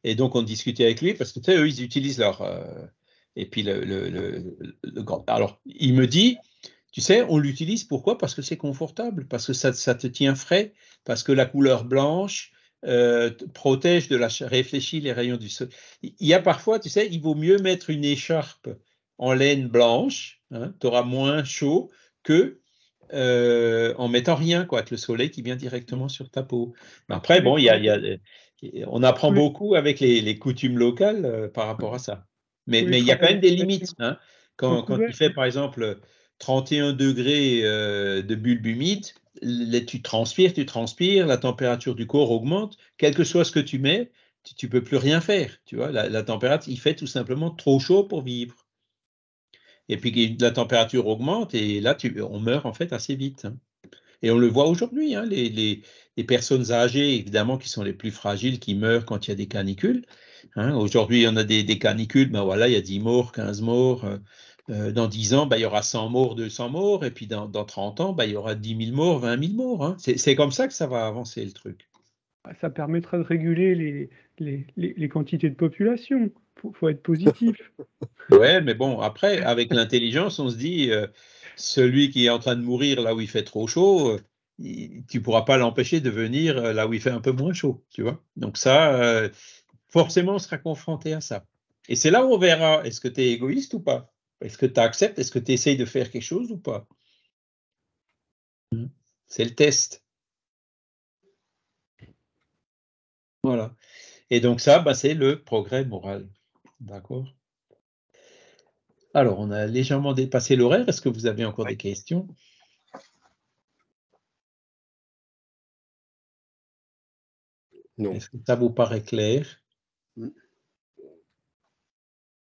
et donc on discutait avec lui parce que tu sais, eux, ils utilisent leur. Et puis le grand. Alors, il me dit, tu sais, on l'utilise pourquoi? Parce que c'est confortable, parce que ça te tient frais, parce que la couleur blanche protège réfléchit les rayons du soleil. Il y a parfois, tu sais, il vaut mieux mettre une écharpe en laine blanche, hein, tu auras moins chaud que en mettant rien, quoi, avec le soleil qui vient directement sur ta peau. Mais après, bon, on apprend Oui, beaucoup avec les coutumes locales par rapport à ça. Mais oui, il y a quand même des limites. Hein. Quand recouvert. il fait, par exemple, 31 degrés de bulbe humide, tu transpires, la température du corps augmente, quel que soit ce que tu mets, tu peux plus rien faire. Tu vois, la température, il fait tout simplement trop chaud pour vivre. Et puis la température augmente et là, on meurt en fait assez vite. Hein. Et on le voit aujourd'hui, hein, les personnes âgées, évidemment, qui sont les plus fragiles, qui meurent quand il y a des canicules. Hein. Aujourd'hui, il y en a des canicules, ben voilà, il y a 10 morts, 15 morts. Dans 10 ans, ben, il y aura 100 morts, 200 morts. Et puis dans 30 ans, ben, il y aura 10 000 morts, 20 000 morts. Hein. C'est comme ça que ça va avancer, le truc. Ça permettra de réguler les quantités de population. Faut être positif. Ouais, mais bon, après, avec l'intelligence, on se dit, celui qui est en train de mourir là où il fait trop chaud, tu ne pourras pas l'empêcher de venir là où il fait un peu moins chaud, tu vois. Donc ça, forcément, on sera confronté à ça. Et c'est là où on verra, est-ce que tu es égoïste ou pas? Est-ce que tu acceptes? Est-ce que tu essayes de faire quelque chose ou pas? C'est le test. Voilà. Et donc ça, bah, c'est le progrès moral. D'accord? Alors, on a légèrement dépassé l'horaire. Est-ce que vous avez encore des questions? Non. Est-ce que ça vous paraît clair?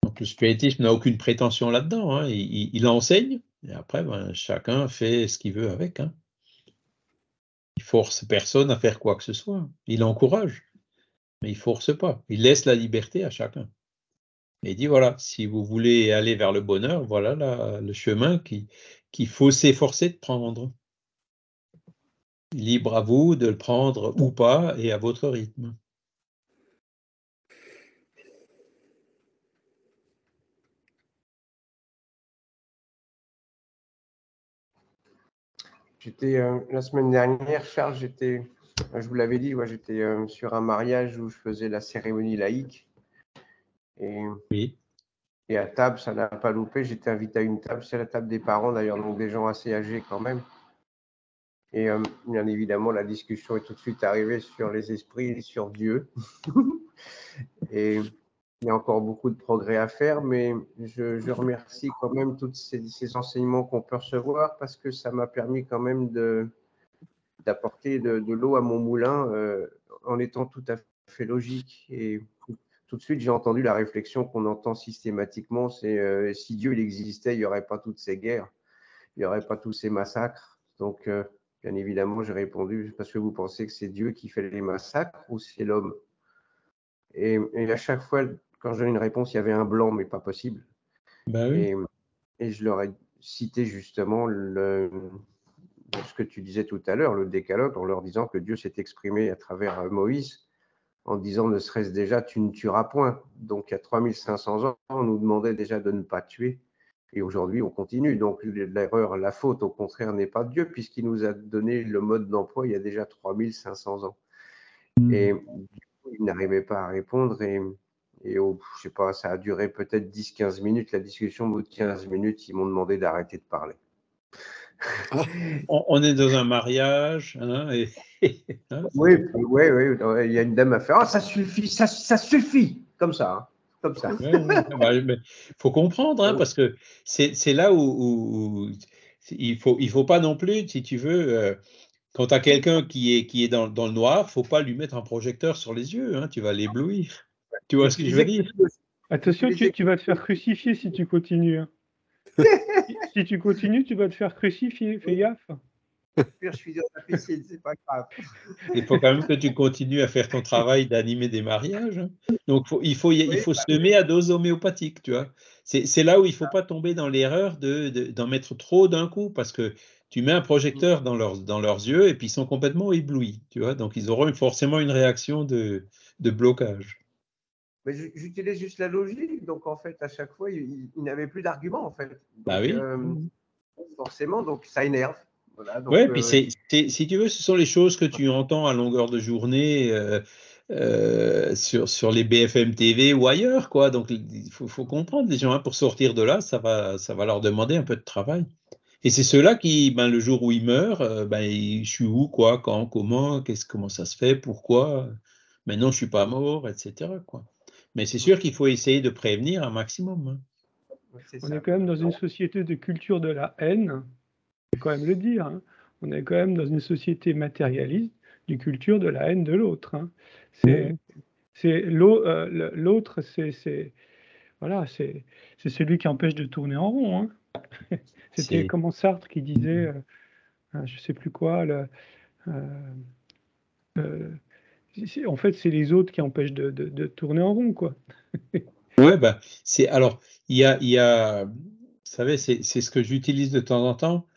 Donc, le spiritisme n'a aucune prétention là-dedans. Hein. Il enseigne, et après, ben, chacun fait ce qu'il veut avec. Hein. Il force personne à faire quoi que ce soit. Il encourage, mais il force pas. Il laisse la liberté à chacun. Et il dit, voilà, si vous voulez aller vers le bonheur, voilà le chemin qu'il faut s'efforcer de prendre. Libre à vous de le prendre ou pas et à votre rythme. J'étais la semaine dernière, Charles, je vous l'avais dit, j'étais sur un mariage où je faisais la cérémonie laïque. Oui. Et à table, ça n'a pas loupé. J'étais invité à une table, c'est la table des parents d'ailleurs, donc des gens assez âgés quand même. Et bien évidemment, la discussion est tout de suite arrivée sur les esprits, sur Dieu. Et il y a encore beaucoup de progrès à faire, mais je remercie quand même tous ces enseignements qu'on peut recevoir parce que ça m'a permis quand même d'apporter de l'eau à mon moulin en étant tout à fait logique. Et tout de suite, j'ai entendu la réflexion qu'on entend systématiquement, c'est si Dieu il existait, il n'y aurait pas toutes ces guerres, il n'y aurait pas tous ces massacres. Donc, bien évidemment, j'ai répondu, parce que vous pensez que c'est Dieu qui fait les massacres ou c'est l'homme? Et à chaque fois, quand je donne une réponse, il y avait un blanc, mais pas possible. Ben oui. Et je leur ai cité justement ce que tu disais tout à l'heure, le décalogue, en leur disant que Dieu s'est exprimé à travers Moïse, en disant ne serait-ce déjà tu ne tueras point. Donc il y a 3500 ans, on nous demandait déjà de ne pas tuer. Et aujourd'hui, on continue. Donc l'erreur, la faute, au contraire, n'est pas Dieu, puisqu'il nous a donné le mode d'emploi il y a déjà 3500 ans. Et du coup, il n'arrivait pas à répondre. Et je sais pas, ça a duré peut-être 10-15 minutes, la discussion. Au bout de 15 minutes, ils m'ont demandé d'arrêter de parler. On est dans un mariage, hein, hein, Oui, il y a une dame à faire. Oh, ça suffit, ça suffit, comme ça, hein, comme ça. Il faut comprendre, hein, parce que c'est là où il faut pas non plus, si tu veux, quand tu as quelqu'un qui est dans le noir, faut pas lui mettre un projecteur sur les yeux, hein, tu vas l'éblouir. Tu vois ce que je veux dire? Attention, tu vas te faire crucifier si tu continues. Hein. Si tu continues, tu vas te faire crucifier, fais gaffe. Je suis dans la piscine, c'est pas grave. Il faut quand même que tu continues à faire ton travail d'animer des mariages. Hein. Donc, il faut semer à dose homéopathique, tu vois. C'est là où il ne faut pas tomber dans l'erreur d'en mettre trop d'un coup, parce que tu mets un projecteur dans leurs yeux et puis ils sont complètement éblouis, tu vois. Donc, ils auront forcément une réaction de blocage. Mais j'utilise juste la logique, donc en fait, à chaque fois, il n'avait plus d'argument, en fait. Donc, Bah oui. Forcément, donc ça énerve. Voilà, donc, ouais, puis si tu veux, ce sont les choses que tu entends à longueur de journée sur les BFM TV ou ailleurs, quoi. Donc, il faut comprendre les gens, hein, pour sortir de là, ça va leur demander un peu de travail. Et c'est ceux-là qui, le jour où ils meurent, je suis où, quoi, quand, comment, comment ça se fait, pourquoi, maintenant je suis pas mort, etc., quoi. Mais c'est sûr qu'il faut essayer de prévenir un maximum. Hein. On est quand même dans une société de culture de la haine. Il faut quand même le dire. Hein. On est quand même dans une société matérialiste d'une culture de la haine de l'autre. Hein. L'autre, c'est celui qui empêche de tourner en rond. Hein. C'était comment Sartre qui disait, je sais plus quoi. En fait, c'est les autres qui empêchent de tourner en rond, quoi. Ouais, alors il y a, vous savez, c'est ce que j'utilise de temps en temps.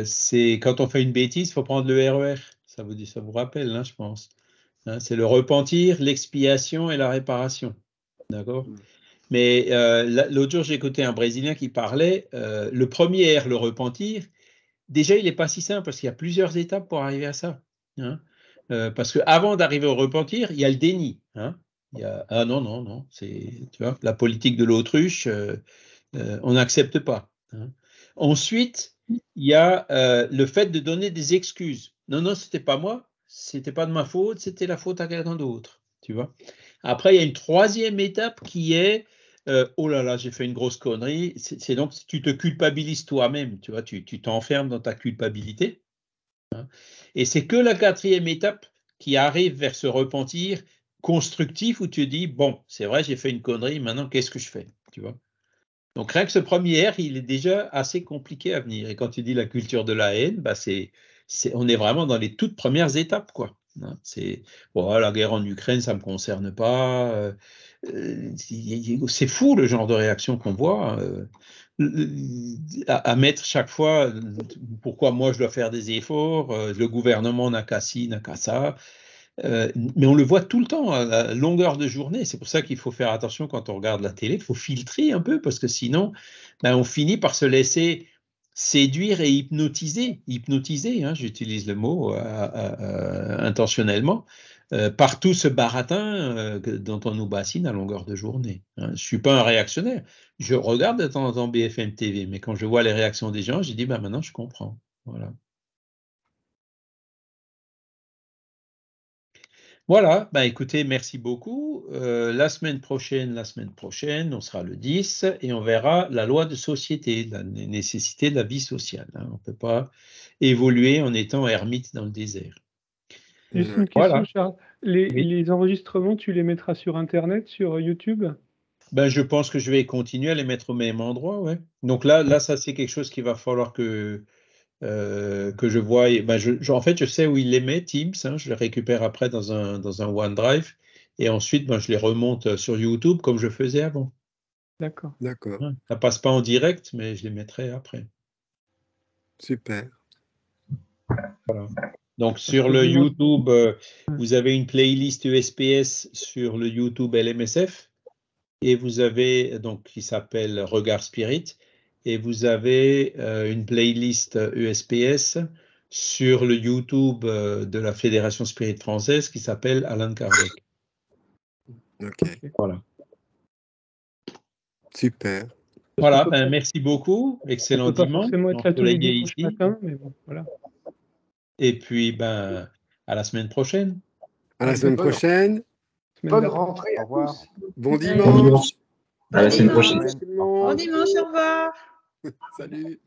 C'est quand on fait une bêtise, il faut prendre le RER. Ça vous rappelle, hein, je pense. Hein, c'est le repentir, l'expiation et la réparation. D'accord? Mais l'autre jour, j'ai écouté un Brésilien qui parlait. Le premier R, le repentir, déjà, il n'est pas si simple parce qu'il y a plusieurs étapes pour arriver à ça. Hein. Parce qu'avant d'arriver au repentir, il y a le déni. Hein. Ah non, tu vois, la politique de l'autruche, on n'accepte pas. Hein. Ensuite, il y a le fait de donner des excuses. Non, c'était pas moi, c'était pas de ma faute, c'était la faute à quelqu'un d'autre. Tu vois. Après, il y a une troisième étape qui est oh là là, j'ai fait une grosse connerie. C'est donc tu te culpabilises toi-même. Tu vois, tu t'enfermes dans ta culpabilité. Hein. Et c'est que la quatrième étape qui arrive vers ce repentir constructif où tu dis bon, c'est vrai, j'ai fait une connerie, maintenant qu'est-ce que je fais, tu vois. Donc rien que ce premier R, il est déjà assez compliqué à venir. Et quand tu dis la culture de la haine, on est vraiment dans les toutes premières étapes, quoi. Hein, la guerre en Ukraine, ça me concerne pas. C'est fou le genre de réaction qu'on voit. À mettre chaque fois pourquoi moi je dois faire des efforts, le gouvernement n'a qu'à ci, n'a qu'à ça. Mais on le voit tout le temps, à la longueur de journée. C'est pour ça qu'il faut faire attention quand on regarde la télé. Il faut filtrer un peu parce que sinon, on finit par se laisser séduire et hypnotiser. Hypnotiser, hein, j'utilise le mot intentionnellement, par tout ce baratin dont on nous bassine à longueur de journée. Hein. Je ne suis pas un réactionnaire. Je regarde de temps en temps BFM TV, mais quand je vois les réactions des gens, j'ai dit maintenant je comprends. Voilà. Voilà, écoutez, merci beaucoup. La semaine prochaine, on sera le 10 et on verra la loi de société, la nécessité de la vie sociale. Hein. On ne peut pas évoluer en étant ermite dans le désert. Juste une question, Voilà. Charles. Oui. Les enregistrements, tu les mettras sur Internet, sur YouTube? Ben, je pense que je vais continuer à les mettre au même endroit, ouais. Donc là, ça c'est quelque chose qu'il va falloir que je voie. Ben, en fait, je sais où il les met, Teams, hein, je les récupère après dans un OneDrive, et ensuite, ben, je les remonte sur YouTube comme je faisais avant. D'accord. D'accord, Ouais. Ça passe pas en direct, mais je les mettrai après. super. Voilà. Donc sur que le dimanche- YouTube, vous avez une playlist USPS sur le YouTube LMSF, et vous avez donc qui s'appelle Regard Spirit, et vous avez une playlist USPS sur le YouTube de la Fédération Spirit française qui s'appelle Alan Kardec. Ok, Voilà. super. Voilà, ben, merci beaucoup. On Excellent peut pas dimanche. forcément être là tous les Ensoleillé dimanches ici. matin, mais bon, voilà. Et puis, ben, à la semaine prochaine. À la semaine prochaine. Semaine Bonne d'après. rentrée Au à revoir. tous. Bon Allez. dimanche. À la semaine Bonne prochaine. semaine. Tout le Au revoir. monde. Bon dimanche, au revoir. Salut.